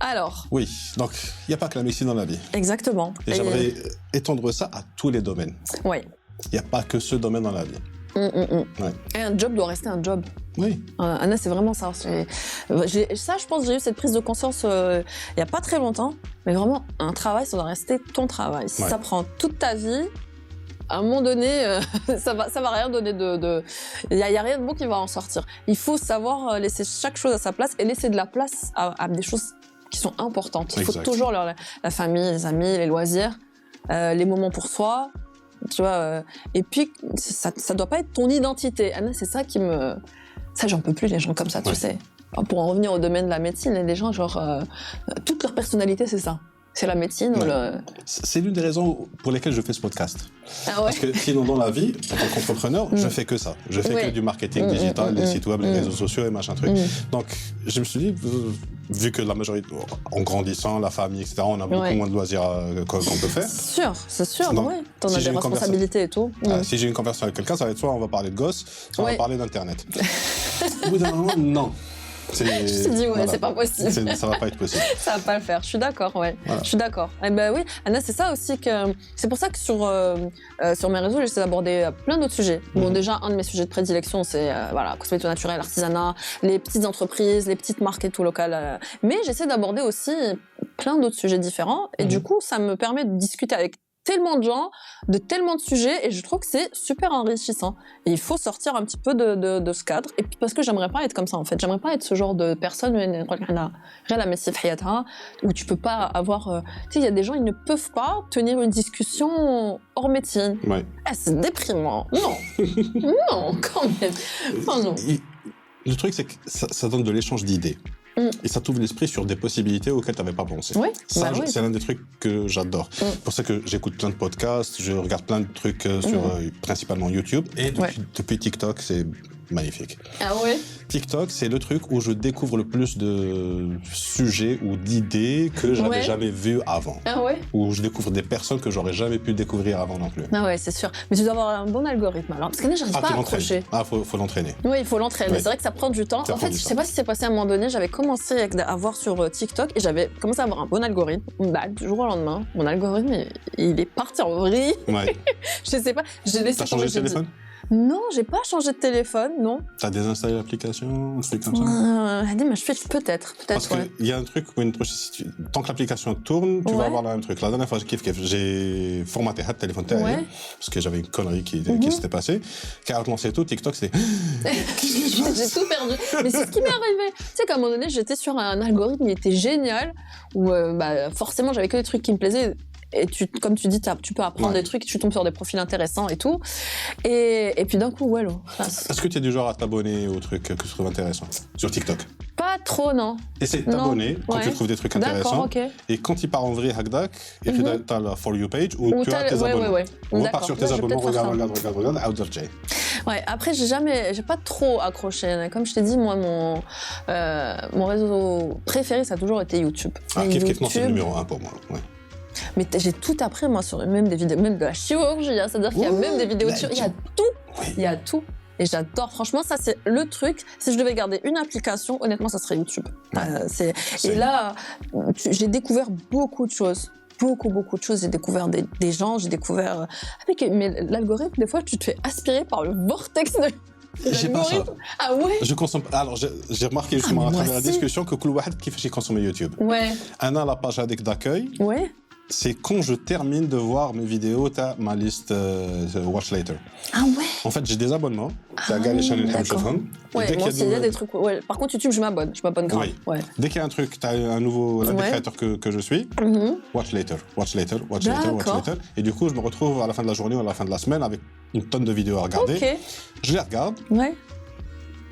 Alors. Oui, donc il n'y a pas que la médecine dans la vie. Exactement. Et j'aimerais étendre ça à tous les domaines. Oui. Il n'y a pas que ce domaine dans la vie. Ouais. Et un job doit rester un job. Oui. Anna, c'est vraiment ça. Je pense que j'ai eu cette prise de conscience il n'y a pas très longtemps. Mais vraiment, un travail, ça doit rester ton travail. Si ça prend toute ta vie, à un moment donné, ça va rien donner il y a rien de bon qui va en sortir. Il faut savoir laisser chaque chose à sa place et laisser de la place à des choses qui sont importantes. Il faut toujours la famille, les amis, les loisirs, les moments pour soi, tu vois. Et puis, ça doit pas être ton identité. Anna, c'est ça qui me... Ça, j'en peux plus, les gens comme ça, tu sais. Pour en revenir au domaine de la médecine, les gens, genre, toute leur personnalité, c'est ça. C'est la médecine ou le... C'est l'une des raisons pour lesquelles je fais ce podcast. Ah ouais. Parce que sinon, dans la vie, en tant qu'entrepreneur, je fais que ça. Je fais que du marketing digital, les sites web, les réseaux sociaux et machin truc. Donc, je me suis dit, vu que la majorité, en grandissant, la famille, etc., on a beaucoup moins de loisirs qu'on peut faire. C'est sûr, oui. T'en as des responsabilités et tout. Si j'ai une conversation avec quelqu'un, ça va être soit on va parler de gosses, soit on va parler d'Internet. Au bout d'un moment, non. Je me suis dit, c'est pas possible. Ça va pas être possible. Ça va pas le faire. Je suis d'accord, Voilà. Je suis d'accord. Eh ben oui, Anna, c'est ça aussi c'est pour ça que sur mes réseaux, j'essaie d'aborder plein d'autres sujets. Bon, déjà, un de mes sujets de prédilection, c'est cosméto naturel, artisanat, les petites entreprises, les petites marques et tout locales. Mais j'essaie d'aborder aussi plein d'autres sujets différents. Et du coup, ça me permet de discuter avec tellement de gens, de tellement de sujets, et je trouve que c'est super enrichissant. Et il faut sortir un petit peu de ce cadre, et puis parce que j'aimerais pas être comme ça en fait. J'aimerais pas être ce genre de personne où tu peux pas avoir... tu sais, il y a des gens, ils ne peuvent pas tenir une discussion hors médecine. Ouais. C'est déprimant. Non. Non, quand même. Oh, non. Le truc, c'est que ça donne de l'échange d'idées. Et ça t'ouvre l'esprit sur des possibilités auxquelles tu n'avais pas pensé. Oui, c'est l'un des trucs que j'adore. C'est pour ça que j'écoute plein de podcasts, je regarde plein de trucs sur principalement YouTube. Et depuis TikTok, c'est magnifique. Ah ouais? TikTok, c'est le truc où je découvre le plus de sujets ou d'idées que j'avais jamais vues avant. Ah ouais? Où je découvre des personnes que j'aurais jamais pu découvrir avant non plus. Ah ouais, c'est sûr. Mais tu dois avoir un bon algorithme alors. Parce que là, j'arrive pas à accrocher. Faut l'entraîner. Oui, il faut l'entraîner. C'est vrai que ça prend du temps. En fait, je sais pas si c'est passé à un moment donné, j'avais commencé à voir sur TikTok et j'avais commencé à avoir un bon algorithme. Du jour au lendemain, mon algorithme, il est parti en vrille. Ouais. Je sais pas. T'as changé de téléphone? Non, j'ai pas changé de téléphone, non. T'as désinstallé l'application, un truc comme ça? Peut-être. Parce qu'il y a un truc où tant que l'application tourne, tu vas avoir le même truc. La dernière fois, j'ai formaté le téléphone parce que j'avais une connerie qui s'était passée. Car lancé tout, TikTok, c'est... J'ai tout perdu. Mais c'est ce qui m'est arrivé. Tu sais qu'à un moment donné, j'étais sur un algorithme qui était génial, où forcément, j'avais que des trucs qui me plaisaient. et comme tu dis, tu peux apprendre des trucs, tu tombes sur des profils intéressants et tout. Et puis d'un coup, ouais, Est-ce que tu es du genre à t'abonner aux trucs que tu trouves intéressants sur TikTok? Pas trop, non. Essaye de t'abonner quand tu trouves des trucs intéressants. Okay. Et quand il part en vrai, Hagdak, et tu as la For You page où tu as tes abonnements. On repart sur tes abonnements, regarde, out of J. Ouais, après, j'ai pas trop accroché. Comme je t'ai dit, moi, mon réseau préféré, ça a toujours été YouTube. Kif, non, c'est le numéro 1 pour moi. Ouais. Mais j'ai tout appris, moi, sur même des vidéos, même de la chirurgie. Hein, c'est-à-dire qu'il y a même des vidéos de chirurgie. Il y a tout. Oui. Il y a tout. Et j'adore. Franchement, ça, c'est le truc. Si je devais garder une application, honnêtement, ça serait YouTube. Et là, j'ai découvert beaucoup de choses. Beaucoup de choses. J'ai découvert des gens, j'ai découvert... Mais l'algorithme, des fois, tu te fais aspirer par le vortex de... J'ai pas ça. Ah ouais? Je consomme. Alors, j'ai remarqué justement à travers la discussion que Koulouad qui fait consommer YouTube. Ouais. Anna, la page d'accueil. Ouais. C'est quand je termine de voir mes vidéos, t'as ma liste Watch Later. Ah ouais? En fait, j'ai des abonnements. T'as les chaînes Ouais, moi aussi, il y a des trucs. Ouais. Par contre, YouTube, je m'abonne grave. Oui. Ouais. Dès qu'il y a un truc, t'as un nouveau créateur que je suis. Watch Later. Et du coup, je me retrouve à la fin de la journée ou à la fin de la semaine avec une tonne de vidéos à regarder. Okay. Je les regarde. Ouais.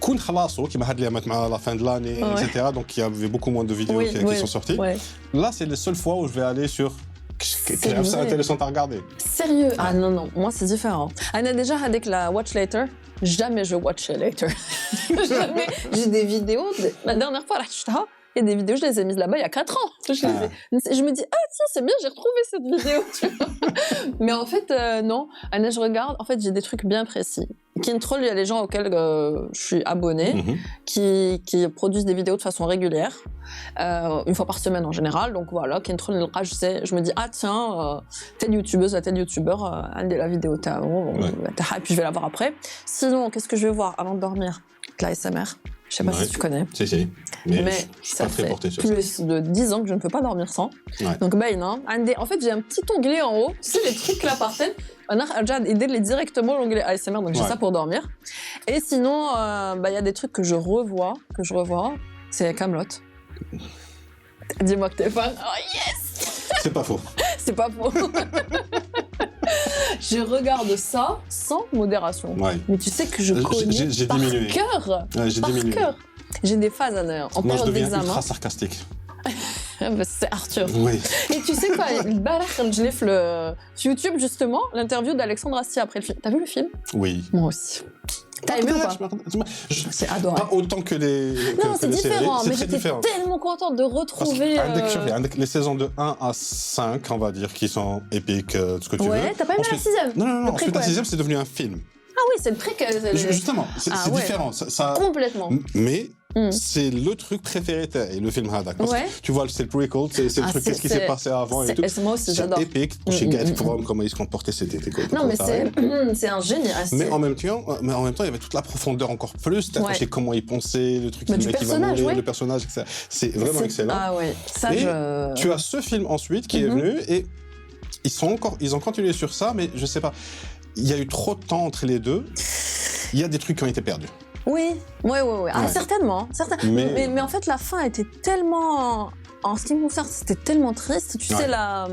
Kun Khalasso, qui m'a dit à la fin de l'année, etc. Donc, il y avait beaucoup moins de vidéos qui sont sorties. Ouais. Là, c'est les seules fois où je vais aller sur... C'est intéressant à regarder. Sérieux? Ah non, moi c'est différent. Anna, déjà, avec la Watch Later, jamais je watch later. Jamais. J'ai des vidéos. La dernière fois, il y a des vidéos, je les ai mises là-bas il y a 4 ans. Je me dis, tiens, c'est bien, j'ai retrouvé cette vidéo. Tu vois. Mais en fait, non. Anna, je regarde. En fait, j'ai des trucs bien précis. Kintroll, il y a les gens auxquels je suis abonnée, qui produisent des vidéos de façon régulière, une fois par semaine en général. Donc voilà, Kintroll, je me dis, tiens, telle youtubeuse, tel youtubeur, la vidéo, et puis je vais la voir après. Sinon, qu'est-ce que je vais voir avant de dormir? De la ASMR. Je sais pas si tu connais. Si. Mais je suis ça pas très fait porté sur ça. Plus de 10 ans que je ne peux pas dormir sans. Ouais. Donc, en fait, j'ai un petit onglet en haut. Tu sais, les trucs là par tête. On a aidé directement l'onglet ASMR. Donc, j'ai ça pour dormir. Et sinon, y a des trucs que je revois. C'est Kaamelott. Dis-moi que t'es fan. Oh yes! C'est pas faux. C'est pas faux. Je regarde ça sans modération. Ouais. Mais tu sais que je connais par cœur. Ouais, j'ai diminué. J'ai des phases en période d'examen. Je deviens ultra sarcastique. C'est Arthur. Oui. Et tu sais quoi, je l'ai fait sur YouTube justement, l'interview d'Alexandre Astier après le film. T'as vu le film? Oui. Moi aussi. T'as aimé ou pas? C'est adorable. Pas autant que les. Non, c'est différent, séries. Mais j'étais tellement contente de retrouver. Les saisons de 1 à 5, on va dire, qui sont épiques, ce que tu veux. Ouais, t'as pas aimé la 6e? Non. Ensuite, la 6e, c'est devenu un film. Ah oui, c'est le truc. Justement, c'est différent. Ça... Complètement. Mais c'est le truc préféré, et le film Hadak. Parce que tu vois, c'est le prequel, c'est le truc, qu'est-ce qui s'est passé avant et tout. Moi aussi, j'adore. C'est épique. Chez Gaël From, comment il se comportait, c'était quoi. Non, mais c'est un génie. Mais en même temps, il y avait toute la profondeur encore plus. T'as touché comment il pensait, le truc qui va mourir, le personnage, etc. C'est vraiment excellent. Ah ouais. Tu as ce film ensuite qui est venu et ils ont continué sur ça, mais je sais pas. Il y a eu trop de temps entre les deux. Il y a des trucs qui ont été perdus. Oui. Ah, certainement. Mais en fait, la fin était tellement... En ce qui me concerne, c'était tellement triste. Tu sais, la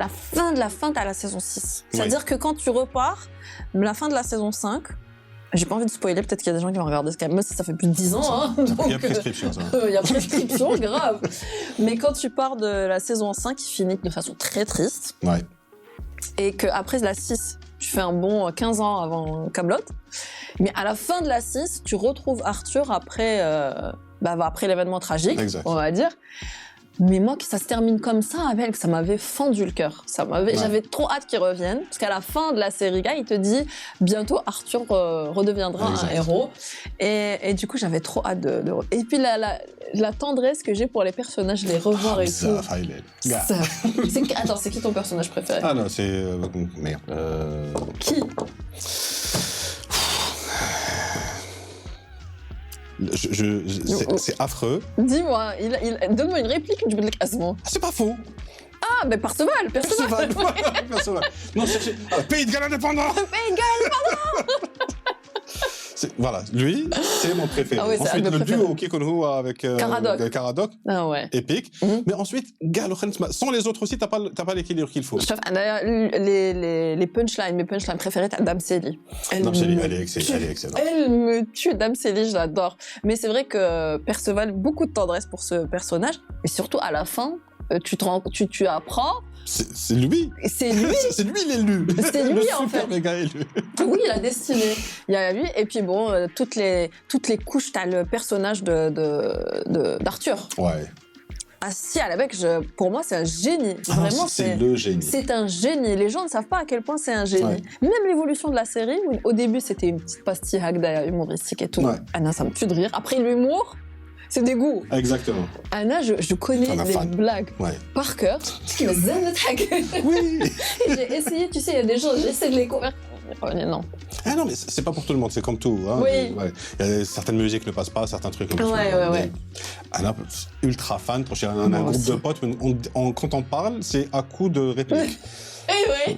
fin de la fin, t'as la saison 6. C'est-à-dire que quand tu repars, la fin de la saison 5... J'ai pas envie de spoiler, peut-être qu'il y a des gens qui vont regarder ce quand même. Moi, ça fait plus de 10 ans. Il y a prescription, ça. Il y a prescription, grave. Mais quand tu pars de la saison 5, il finit de façon très triste. Ouais. Et qu'après la 6... Tu fais un bon 15 ans avant Kaamelott. Mais à la fin de la 6, tu retrouves Arthur après l'événement tragique, on va dire. Mais moi, que ça se termine comme ça, avec, ça m'avait fendu le cœur. J'avais trop hâte qu'il revienne. Parce qu'à la fin de la série, il te dit bientôt Arthur redeviendra un héros. Et du coup, j'avais trop hâte de... Et puis la tendresse que j'ai pour les personnages, les revoir et tout. Attends, c'est qui ton personnage préféré? Ah non, c'est... merde. Qui? C'est affreux. Dis-moi, donne-moi une réplique du Asmo. C'est pas faux. Ah, mais Perceval. Non, c'est Pays de Galles indépendant. Pays de Galles indépendant. Voilà, lui, c'est mon préféré. Ah oui, c'est ensuite, un de le mes duo qui connaît avec Caradoc, Ah ouais. épique. Mais ensuite, sans les autres aussi, t'as pas l'équilibre qu'il faut. D'ailleurs, les punchlines, mes punchlines préférées, t'as Dame Célie. Dame Célie, elle est excellente. Elle me tue, Dame Célie, je l'adore. Mais c'est vrai que Perceval, beaucoup de tendresse pour ce personnage. Et surtout, à la fin, tu apprends. C'est lui. C'est lui. C'est lui l'élu. C'est lui, en fait. Le super méga élu. Oui, la destinée. Il y a lui. Et puis bon, toutes les couches, t'as le personnage d'Arthur. Ouais. Ah si, à la bec, pour moi, c'est un génie. Vraiment, c'est le génie. C'est un génie. Les gens ne savent pas à quel point c'est un génie. Ouais. Même l'évolution de la série, où au début, c'était une petite pastille Hagda humoristique et tout. Ouais. Anna, ça me tue de rire. Après, l'humour, c'est des goûts. Exactement. Anna, je connais les blagues par cœur. Oui. Et j'ai essayé, tu sais, il y a des gens, j'essaie de les convertir. Non. Ah non, mais c'est pas pour tout le monde, c'est comme tout. Hein. Oui. Il y a certaines musiques ne passent pas, certains trucs. Ouais. Anna, ultra fan. On a un groupe de potes, quand on parle, c'est à coup de répliques. Eh oui.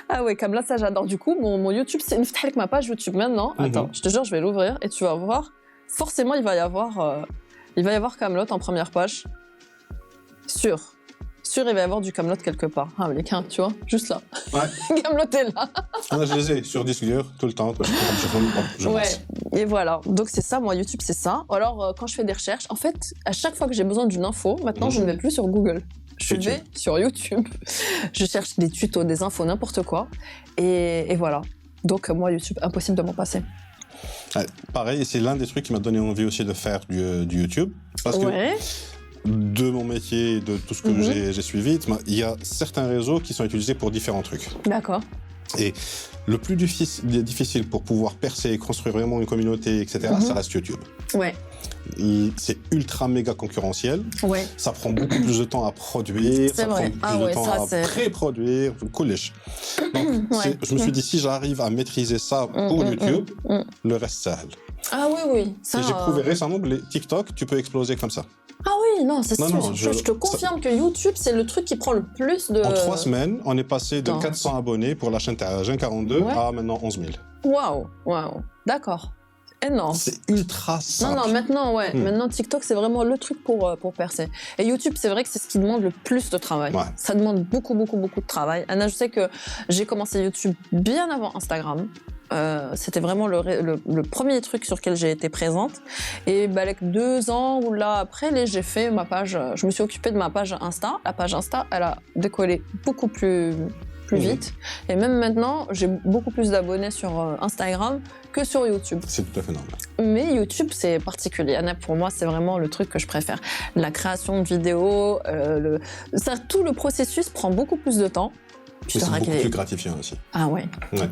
Ah ouais, comme là, ça j'adore. Du coup, mon YouTube, c'est une avec ma page YouTube maintenant. Attends, je te jure, je vais l'ouvrir et tu vas voir. Forcément, il va y avoir Kaamelott en première page. Sûr, il va y avoir du Kaamelott quelque part. Ah, mais tu vois, juste là. Ouais. Kaamelott est là. Je les ai sur disque dur tout le temps. Ouais, et voilà. Donc c'est ça, moi, YouTube, c'est ça. Alors, quand je fais des recherches, en fait, à chaque fois que j'ai besoin d'une info, maintenant, je ne vais plus sur Google. Je vais sur YouTube. Je cherche des tutos, des infos, n'importe quoi. Et voilà. Donc, moi, YouTube, impossible de m'en passer. Ouais, pareil, c'est l'un des trucs qui m'a donné envie aussi de faire du YouTube. Parce que de mon métier, de tout ce que j'ai suivi, il y a certains réseaux qui sont utilisés pour différents trucs. D'accord. Et le plus difficile pour pouvoir percer et construire vraiment une communauté, etc., ça reste YouTube. Ouais. C'est ultra méga concurrentiel. Ouais. Ça prend beaucoup plus de temps à produire, ça prend plus de temps à pré-produire, collège. Donc, je me suis dit, si j'arrive à maîtriser ça pour YouTube, le reste, c'est elle. Ah oui. Ça, et j'ai prouvé récemment que les TikTok, tu peux exploser comme ça. Ah oui, non, c'est sûr. Je te confirme que YouTube, c'est le truc qui prend le plus de... En 3 semaines, on est passé de 400 abonnés pour la chaîne Gen 42 à maintenant 11 000. Waouh. D'accord. Énorme. C'est ultra simple. Non, maintenant, maintenant, TikTok, c'est vraiment le truc pour percer. Et YouTube, c'est vrai que c'est ce qui demande le plus de travail. Ouais. Ça demande beaucoup de travail. Anna, je sais que j'ai commencé YouTube bien avant Instagram. C'était vraiment le premier truc sur lequel j'ai été présente. Et avec 2 ans ou là après, j'ai fait ma page. Je me suis occupée de ma page Insta. La page Insta, elle a décollé beaucoup plus vite. Et même maintenant, j'ai beaucoup plus d'abonnés sur Instagram que sur YouTube. C'est tout à fait normal. Mais YouTube, c'est particulier. Anna, pour moi, c'est vraiment le truc que je préfère. La création de vidéos, tout le processus prend beaucoup plus de temps. Mais c'est beaucoup plus gratifiant aussi. Ah ouais.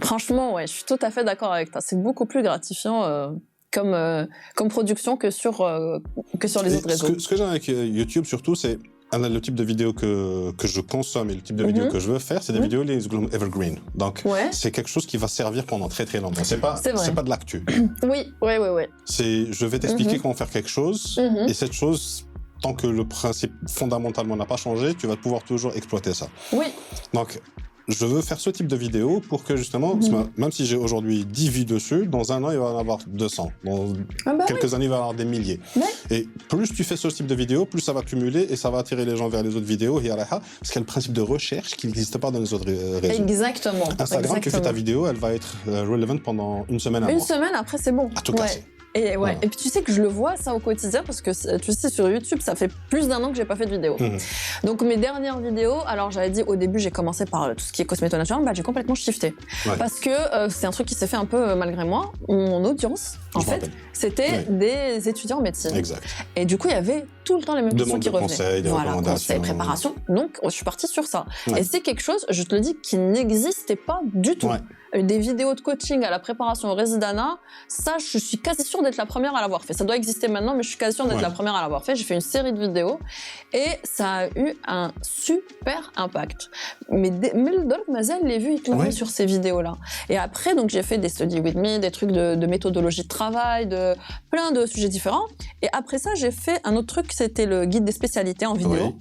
Franchement, je suis tout à fait d'accord avec toi. C'est beaucoup plus gratifiant comme production que sur les autres réseaux. Ce que j'aime avec YouTube, surtout, c'est le type de vidéos que je consomme et le type de vidéos que je veux faire, c'est des vidéos les evergreen. Donc, c'est quelque chose qui va servir pendant très très longtemps. C'est pas de l'actu. Oui. Je vais t'expliquer comment faire quelque chose et cette chose, tant que le principe fondamentalement n'a pas changé, tu vas pouvoir toujours exploiter ça. Oui. Donc, je veux faire ce type de vidéo pour que justement, même si j'ai aujourd'hui 10 vues dessus, dans un an, il va y en avoir 200. Dans quelques années, il va y en avoir des milliers. Ouais. Et plus tu fais ce type de vidéo, plus ça va cumuler et ça va attirer les gens vers les autres vidéos. Parce qu'il y a le principe de recherche qui n'existe pas dans les autres réseaux. Exactement. Instagram, tu fais ta vidéo, elle va être relevant pendant une semaine à Une semaine, après, c'est bon. À tout casser. Et et puis tu sais que je le vois ça au quotidien parce que tu sais sur YouTube ça fait plus d'1 an que j'ai pas fait de vidéo. Donc mes dernières vidéos, alors j'avais dit au début j'ai commencé par tout ce qui est cosméto naturel, j'ai complètement shifté parce que c'est un truc qui s'est fait un peu malgré moi. Mon audience en fait c'était des étudiants en médecine. Exact. Et du coup il y avait tout le temps les mêmes questions qui revenaient. Conseils, préparation. Donc je suis partie sur ça. Et c'est quelque chose, je te le dis, qui n'existait pas du tout. Des vidéos de coaching à la préparation au Residana, ça, je suis quasi sûre d'être la première à l'avoir fait. Ça doit exister maintenant, mais je suis quasi sûre d'être la première à l'avoir fait. J'ai fait une série de vidéos et ça a eu un super impact. Mais le Dolk Mazel, les vues, il tournait sur ces vidéos-là. Et après, donc, j'ai fait des study with me, des trucs de méthodologie de travail, de plein de sujets différents. Et après ça, j'ai fait un autre truc, c'était le guide des spécialités en vidéo.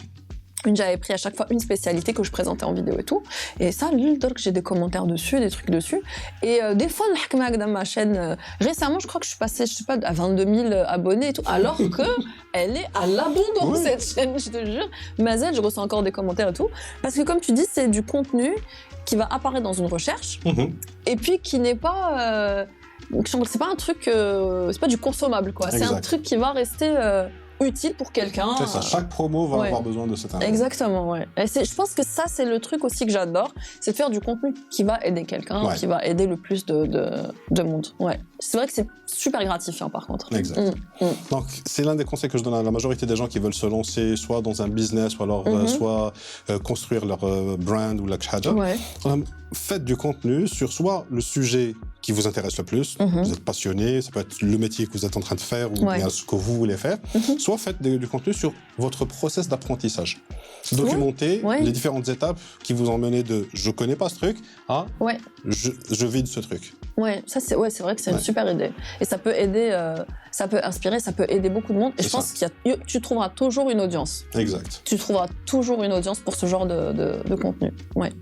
J'avais pris à chaque fois une spécialité que je présentais en vidéo et tout. Et ça, j'ai des commentaires dessus, des trucs dessus. Et des fois, dans ma chaîne, récemment, je crois que je suis passée, je sais pas, à 22 000 abonnés et tout, alors que elle est à l'abandon, cette chaîne, je te jure. Mazel, je reçois encore des commentaires et tout. Parce que comme tu dis, c'est du contenu qui va apparaître dans une recherche et puis qui n'est pas... c'est pas un truc... c'est pas du consommable, quoi. Exact. C'est un truc qui va rester... utile pour quelqu'un. C'est ça, chaque promo va avoir besoin de cette info. Exactement, ouais. Et je pense que ça, c'est le truc aussi que j'adore, c'est de faire du contenu qui va aider quelqu'un, qui va aider le plus de monde. Ouais. C'est vrai que c'est super gratifiant, par contre. Exact. Donc, c'est l'un des conseils que je donne à la majorité des gens qui veulent se lancer soit dans un business, ou alors soit construire leur brand ou la khaja. Faites du contenu sur soit le sujet qui vous intéresse le plus, vous êtes passionné, ça peut être le métier que vous êtes en train de faire ou bien ce que vous voulez faire, soit faites du contenu sur votre process d'apprentissage. Documentez les différentes étapes qui vous ont mené de « je connais pas ce truc » à « je vide ce truc ». Ouais, ça c'est vrai que c'est une super idée. Et ça peut aider, ça peut inspirer, ça peut aider beaucoup de monde. Et je pense que tu trouveras toujours une audience. Exact. Tu trouveras toujours une audience pour ce genre de contenu. Ouais.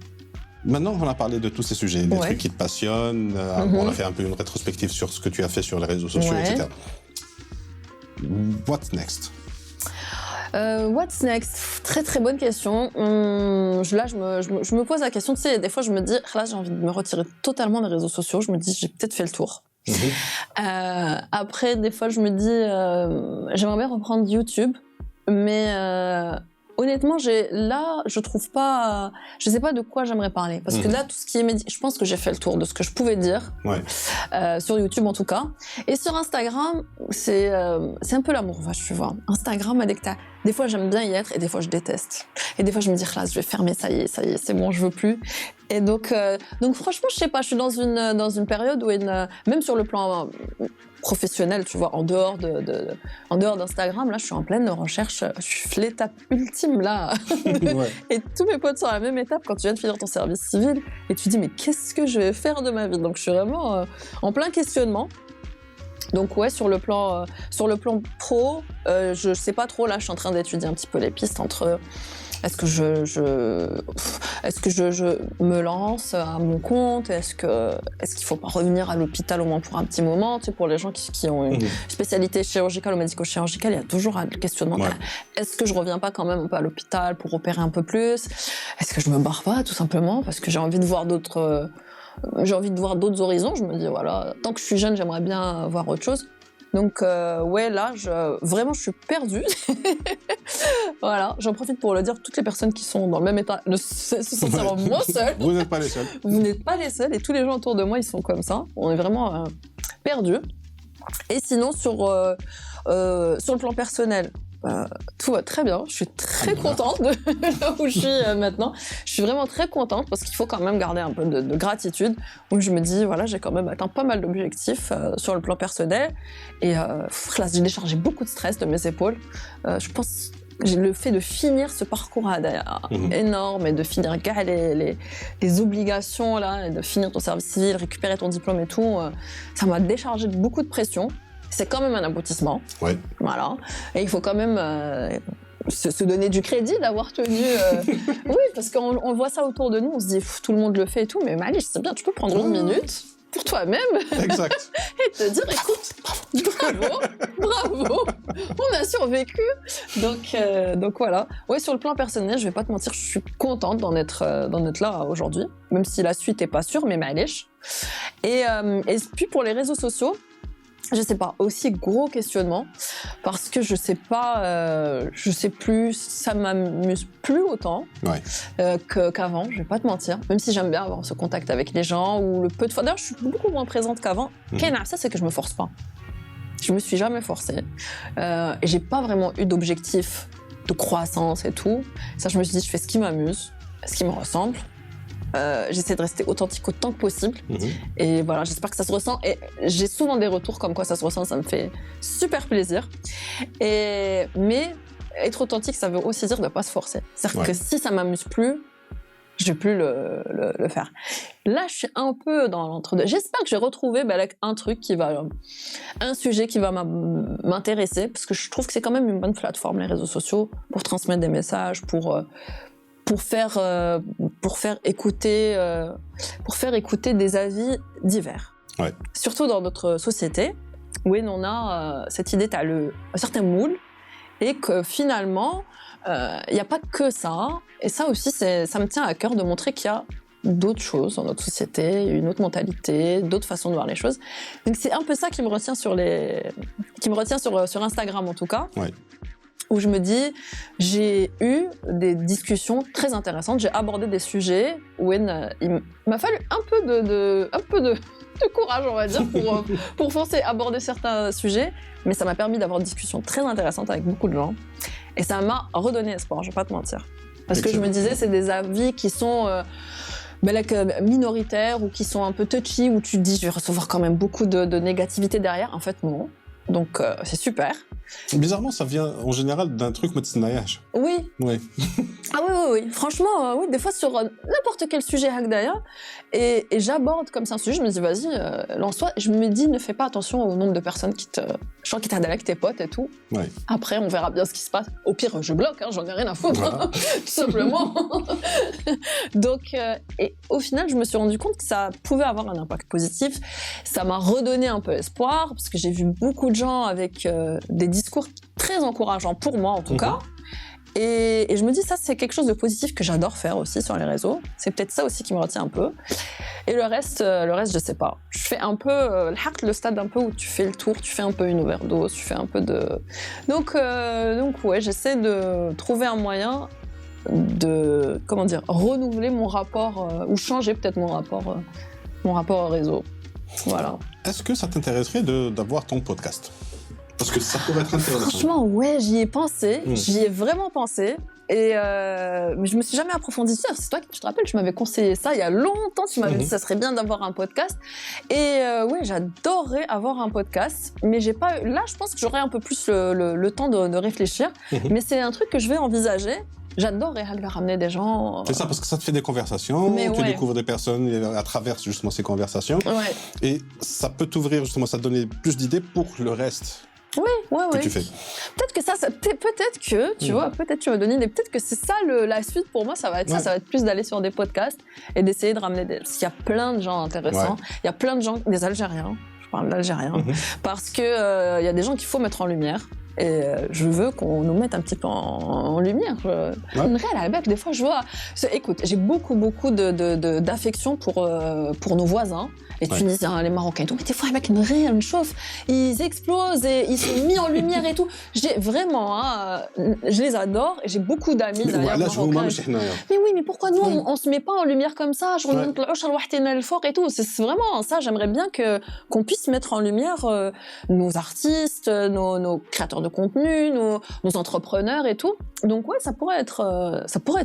Maintenant, on a parlé de tous ces sujets, des trucs qui te passionnent. On a fait un peu une rétrospective sur ce que tu as fait sur les réseaux sociaux, etc. What's next? What's next? Très très bonne question. Là, je me pose la question. Tu sais, des fois, je me dis, là, j'ai envie de me retirer totalement des réseaux sociaux. Je me dis, j'ai peut-être fait le tour. Après, des fois, je me dis, j'aimerais bien reprendre YouTube, mais honnêtement, je trouve pas, je sais pas de quoi j'aimerais parler. Parce que là, tout ce qui est je pense que j'ai fait le tour de ce que je pouvais dire. Sur YouTube, en tout cas. Et sur Instagram, c'est un peu l'amour vache, tu vois. Instagram, des fois, j'aime bien y être et des fois, je déteste. Et des fois, je me dis, là, je vais fermer, ça y est, c'est bon, je veux plus. Et donc franchement, je sais pas, je suis dans une période où même sur le plan professionnel, tu vois, en dehors d'Instagram, là, je suis en pleine recherche, je suis l'étape ultime, là. Et tous mes potes sont à la même étape quand tu viens de finir ton service civil et tu te dis, mais qu'est-ce que je vais faire de ma vie? Donc, je suis vraiment en plein questionnement. Donc ouais, sur le plan pro, je sais pas trop, là, je suis en train d'étudier un petit peu les pistes entre... Est-ce que je me lance à mon compte? Est-ce qu'il faut pas revenir à l'hôpital au moins pour un petit moment? Tu sais, pour les gens qui ont une spécialité chirurgicale ou médico-chirurgicale, il y a toujours un questionnement. Est-ce que je reviens pas quand même un peu à l'hôpital pour opérer un peu plus? Est-ce que je me barre pas, tout simplement? Parce que j'ai envie de voir d'autres horizons. Je me dis, voilà, tant que je suis jeune, j'aimerais bien voir autre chose. Donc, là, vraiment, je suis perdue. Voilà, j'en profite pour le dire, toutes les personnes qui sont dans le même état ne se sentiront moins seules. Vous n'êtes pas les seuls. Vous n'êtes pas les seuls, et tous les gens autour de moi, ils sont comme ça. On est vraiment perdus. Et sinon, sur le plan personnel, tout va très bien. Je suis très contente de là où je suis maintenant. Je suis vraiment très contente parce qu'il faut quand même garder un peu de gratitude. Où je me dis, voilà, j'ai quand même atteint pas mal d'objectifs sur le plan personnel. Et là, j'ai déchargé beaucoup de stress de mes épaules. Je pense le fait de finir ce parcours énorme et de finir les obligations là, et de finir ton service civil, récupérer ton diplôme et tout, ça m'a déchargé de beaucoup de pression. C'est quand même un aboutissement. Voilà. Et il faut quand même se donner du crédit d'avoir tenu. Oui, parce qu'on voit ça autour de nous, on se dit tout le monde le fait et tout, mais Malish, c'est bien, tu peux prendre une minute pour toi-même. Exact. Et te dire, écoute, bravo, on a survécu. Donc voilà. Ouais, sur le plan personnel, je vais pas te mentir, je suis contente d'en être là aujourd'hui, même si la suite est pas sûre, mais Malish. Et puis pour les réseaux sociaux, je sais pas, aussi gros questionnement, parce que je sais plus, ça m'amuse plus autant qu'avant, je vais pas te mentir, même si j'aime bien avoir ce contact avec les gens, ou le peu de fois, d'ailleurs je suis beaucoup moins présente qu'avant. Ça c'est que je me force pas. Je me suis jamais forcée. Et j'ai pas vraiment eu d'objectif de croissance et tout. Ça, je me suis dit, je fais ce qui m'amuse, ce qui me ressemble. J'essaie de rester authentique autant que possible. Et voilà, j'espère que ça se ressent. Et j'ai souvent des retours comme quoi ça se ressent, ça me fait super plaisir. Mais être authentique, ça veut aussi dire de ne pas se forcer. C'est-à-dire que si ça m'amuse plus, je je vais plus le faire. Là, je suis un peu dans l'entre-deux. J'espère que j'ai retrouvé un sujet qui va m'intéresser, parce que je trouve que c'est quand même une bonne plateforme, les réseaux sociaux, pour transmettre des messages, pour faire écouter des avis divers. Ouais. Surtout dans notre société, où on a cette idée, t'as un certain moule, et que finalement, il n'y a pas que ça. Et ça aussi, ça me tient à cœur de montrer qu'il y a d'autres choses dans notre société, une autre mentalité, d'autres façons de voir les choses. Donc c'est un peu ça qui me retient sur Instagram en tout cas. Ouais. Où je me dis, j'ai eu des discussions très intéressantes, j'ai abordé des sujets où il m'a fallu un peu de courage, on va dire, pour forcer à aborder certains sujets, mais ça m'a permis d'avoir des discussions très intéressantes avec beaucoup de gens, et ça m'a redonné espoir, je vais pas te mentir. Parce que je me disais, c'est des avis qui sont minoritaires, ou qui sont un peu touchy, où tu te dis, je vais recevoir quand même beaucoup de négativité derrière. En fait, non. Donc, c'est super. Bizarrement, ça vient en général d'un truc motsinayage. Oui. Oui. Ah oui. Franchement, oui, des fois sur n'importe quel sujet Hakdaya, et j'aborde comme ça un sujet, je me dis, vas-y, lance-toi. Je me dis, ne fais pas attention au nombre de personnes qui t'adalent avec tes potes et tout. Ouais. Après, on verra bien ce qui se passe. Au pire, je bloque, j'en ai rien à foutre, voilà. Tout simplement. Donc, et au final, je me suis rendu compte que ça pouvait avoir un impact positif. Ça m'a redonné un peu espoir, parce que j'ai vu beaucoup de gens avec des discours très encourageants pour moi, en tout cas. Et je me dis, ça, c'est quelque chose de positif que j'adore faire aussi sur les réseaux. C'est peut-être ça aussi qui me retient un peu. Et le reste, je sais pas. Je fais un peu le stade un peu où tu fais le tour, tu fais un peu une overdose, tu fais un peu de... Donc ouais, j'essaie de trouver un moyen de, renouveler mon rapport, ou changer peut-être mon rapport au réseau. Voilà. Est-ce que ça t'intéresserait d'avoir ton podcast ? Parce que ça pourrait être intéressant. Franchement, ouais, j'y ai pensé. J'y ai vraiment pensé. Mais je me suis jamais approfondie. C'est toi qui, tu te rappelles, tu m'avais conseillé ça il y a longtemps. Tu m'avais dit que ça serait bien d'avoir un podcast. Et ouais, j'adorerais avoir un podcast. Mais j'ai pas. Là, je pense que j'aurais un peu plus le temps de réfléchir. Mais c'est un truc que je vais envisager. J'adorerais ramener des gens. C'est ça, parce que ça te fait des conversations, tu découvres des personnes à travers justement ces conversations. Ouais. Et ça peut t'ouvrir justement, ça te donner plus d'idées pour le reste. Oui. Que tu fais. Peut-être que peut-être que, tu vois, peut-être tu vas donner peut-être que c'est ça la suite pour moi, ça va être ça va être plus d'aller sur des podcasts et d'essayer de ramener parce qu'il y a plein de gens intéressants, il y a plein de gens, des Algériens, je parle d'Algériens, parce que il y a des gens qu'il faut mettre en lumière. Et je veux qu'on nous mette un petit peu en lumière. Une réelle avec, des fois, je vois... Écoute, j'ai beaucoup d'affection pour nos voisins, les Tunisiens, les Marocains et tout. Mais des fois, avec une chauffe, ils explosent et ils sont mis en lumière et tout. J'ai vraiment... je les adore et j'ai beaucoup d'amis d'ailleurs marocains. Mais oui, mais pourquoi nous, on se met pas en lumière comme ça? Et tout. C'est vraiment ça. J'aimerais bien qu'on puisse mettre en lumière nos artistes, nos créateurs de contenu, nos entrepreneurs et tout. Donc ouais, ça pourrait être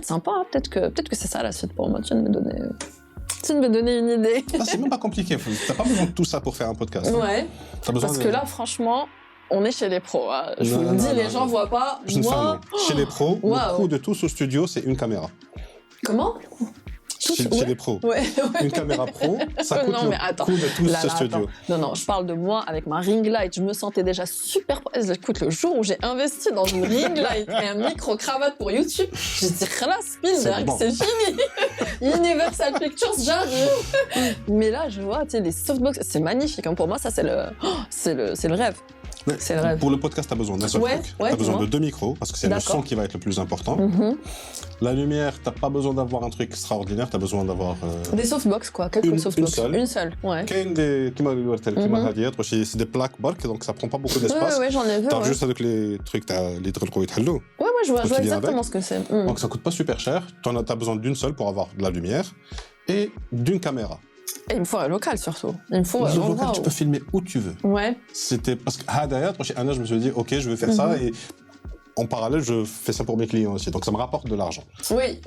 sympa. Hein. Peut-être que c'est ça la suite pour moi. Tu viens de me donner une idée. C'est même pas compliqué. T'as pas besoin de tout ça pour faire un podcast. Ouais. Parce que là, franchement, on est chez les pros. Hein. Je vous le dis, les gens voient pas. Moi, chez les pros, le coût de tout ce studio, c'est une caméra. Comment? Chez les pros. Une caméra pro, ça coûte le coût de tout ce studio. Non, je parle de moi avec ma ring light. Je me sentais déjà super... Écoute, le jour où j'ai investi dans une ring light et un micro-cravate pour YouTube, j'ai dit, khalas, Spielberg, c'est fini. Universal Pictures, j'arrive. Mais là, je vois, tu sais, les softbox, c'est magnifique. Hein. Pour moi, ça, c'est le rêve. C'est le rêve. Pour le podcast, tu as besoin d'un seul truc. Tu as besoin de 2 micros, parce que c'est le son qui va être le plus important. La lumière, tu n'as pas besoin d'avoir un truc extraordinaire, tu as besoin d'avoir... Des softbox, quoi. Quelques softbox. Une seule, ouais. C'est des plaques barques, donc ça prend pas beaucoup d'espace. Ouais, j'en ai vu. T'as juste avec les trucs, les trucs. Ouais, je vois exactement ce que c'est. Donc ça coûte pas super cher. T'as besoin d'une seule pour avoir de la lumière et d'une caméra. Et il me faut un local surtout. Il me faut un local, tu peux filmer où tu veux. Ouais. C'était parce que d'ailleurs, je me suis dit, ok, je vais faire ça et en parallèle, je fais ça pour mes clients aussi. Donc ça me rapporte de l'argent. Oui.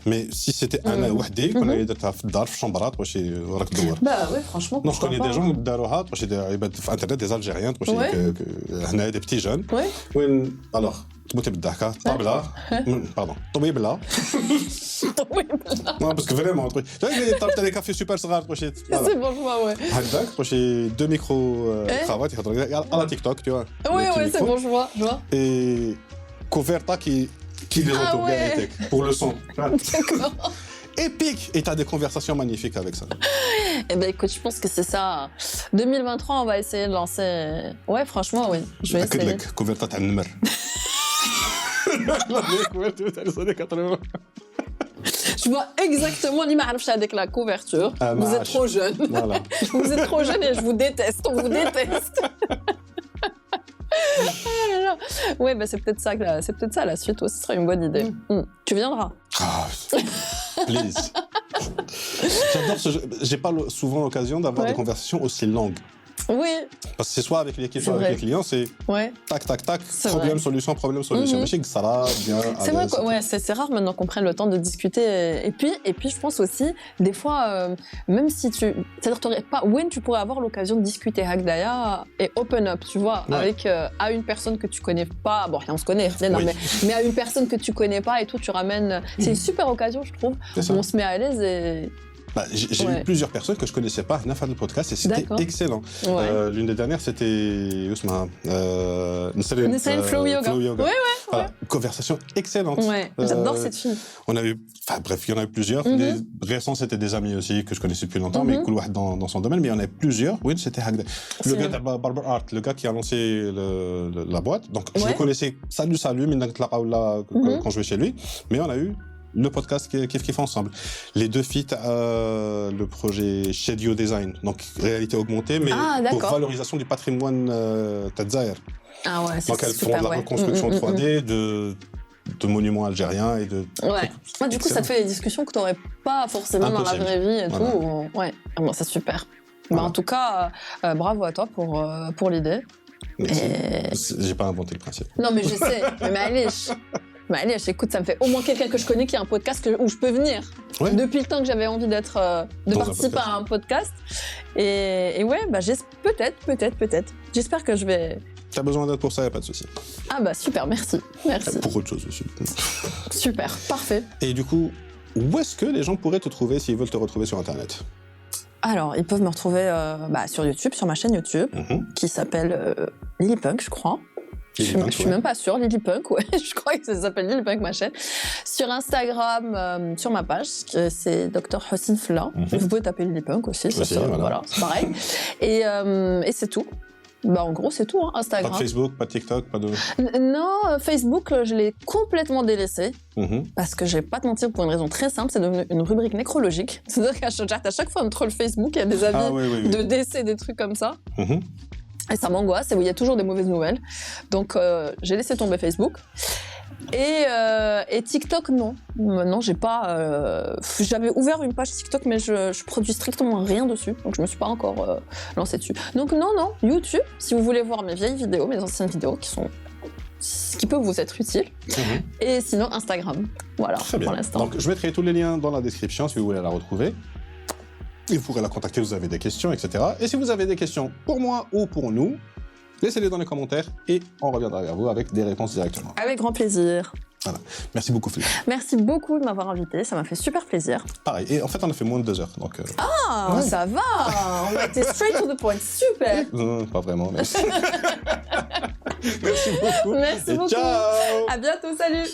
Mais si c'était Anna وحدي كنا درتها في الدار في الشمبرات باش راك تدور. Bah ouais, franchement. Non, je connais des gens داروها باش عباد في internet des Algériens باش هنا des petits jeunes. Oui. وين alors تموتي بالضحكه طابله باردون طويبله non parce que vraiment tu vois les cafés super صغار تمشي C'est bon, je vois, ouais. هكذاك تمشي deux micros cravate يهضروا على تيك توك tu vois Oui, c'est bon, je vois. et Coverta qui les retourne bien pour le son. D'accord. Épique. Et t'as des conversations magnifiques avec ça. Eh ben écoute, je pense que c'est ça. 2023, on va essayer de lancer. Ouais, franchement, oui. Je vais essayer. Coverta تاع النمر. les années 80. Je vois exactement l'image avec la couverture. Vous êtes trop jeune. Voilà. Vous êtes trop jeune et je vous déteste. On vous déteste. Ouais, bah c'est peut-être ça la suite. Ce sera une bonne idée. Tu viendras. Ah, please. J'adore ce jeu. J'ai pas souvent l'occasion d'avoir des conversations aussi longues. Oui. Parce que c'est soit avec l'équipe, soit avec les clients, c'est tac, tac, tac, problème, solution, problème, solution. Mais je sais que ça va bien. C'est vrai, ouais, c'est rare maintenant qu'on prenne le temps de discuter. Et puis, je pense aussi, des fois, même si c'est-à-dire, tu pourrais avoir l'occasion de discuter Hagdaya et open up, tu vois, avec à une personne que tu connais pas. Bon, on se connaît, mais à une personne que tu connais pas et tout, tu ramènes. C'est une super occasion, je trouve. On se met à l'aise et. Bah, j'ai eu plusieurs personnes que je connaissais pas à faire le podcast et c'était excellent. L'une des dernières, c'était Nessaline Flow Yoga. Voilà, conversation excellente. Ouais, j'adore cette fille. On a eu, enfin bref, il y en a eu plusieurs. Les récents, c'était des amis aussi que je connaissais depuis longtemps, mais cool dans son domaine. Mais il y en a eu plusieurs. Oui, c'était Hagda. Le gars de Barber Art, le gars qui a lancé la boîte. Donc je le connaissais. Salut, mais quand je vais chez lui. Mais on a eu le podcast qui fait ensemble. Les deux feats, le projet Shadio Design, donc réalité augmentée, mais pour valorisation du patrimoine Tadzaïr. Ah ouais, c'est donc elles font de la reconstruction 3D de monuments algériens et de... Ouais. Moi, du coup, ça te fait des discussions que tu n'aurais pas forcément dans la vraie vie et tout. Ouais, bon, c'est super. Bah, en tout cas, bravo à toi pour l'idée. J'ai pas inventé le principe. Non, mais je sais. Mais allez, écoute, ça me fait au moins quelqu'un que je connais qui a un podcast où je peux venir. Ouais. Depuis le temps que j'avais envie de participer à un podcast. Et ouais, bah, peut-être. J'espère que je vais... T'as besoin d'aide pour ça, y a pas de souci. Ah bah super, merci. Pour autre chose aussi. Super, parfait. Et du coup, où est-ce que les gens pourraient te trouver s'ils veulent te retrouver sur Internet ? Alors, ils peuvent me retrouver sur YouTube, sur ma chaîne YouTube, qui s'appelle Lilypunk, je crois. Je suis même pas sûre, Lilypunk, ouais. Je crois que ça s'appelle Lilypunk, ma chaîne. Sur Instagram, sur ma page, c'est Dr Hossein Fla. Vous pouvez taper Lilypunk aussi, voilà, c'est pareil. Et c'est tout. Bah, en gros, c'est tout, hein, Instagram. Pas de Facebook, pas de TikTok, pas de... Non, Facebook, je l'ai complètement délaissé. Parce que je vais pas te mentir, pour une raison très simple, c'est devenu une rubrique nécrologique. C'est-à-dire qu'à chaque fois, on me troll Facebook, il y a des avis de décès, des trucs comme ça. Et ça m'angoisse, et il y a toujours des mauvaises nouvelles. Donc, j'ai laissé tomber Facebook. Et TikTok, non. Non, j'ai pas... J'avais ouvert une page TikTok, mais je produis strictement rien dessus. Donc, je me suis pas encore lancée dessus. Donc, non. YouTube, si vous voulez voir mes vieilles vidéos, mes anciennes vidéos qui peuvent vous être utiles. Et sinon, Instagram. Voilà, pour l'instant. Donc, je mettrai tous les liens dans la description si vous voulez la retrouver. Et vous pourrez la contacter, vous avez des questions, etc. Et si vous avez des questions pour moi ou pour nous, laissez-les dans les commentaires et on reviendra vers vous avec des réponses directement. Avec grand plaisir. Voilà. Merci beaucoup, Philippe. Merci beaucoup de m'avoir invité, ça m'a fait super plaisir. Pareil, et en fait, on a fait moins de 2 heures. Donc, ça va. On a été straight to the point, super. Non, pas vraiment, mais... Merci beaucoup. Merci beaucoup. Ciao. À bientôt, salut.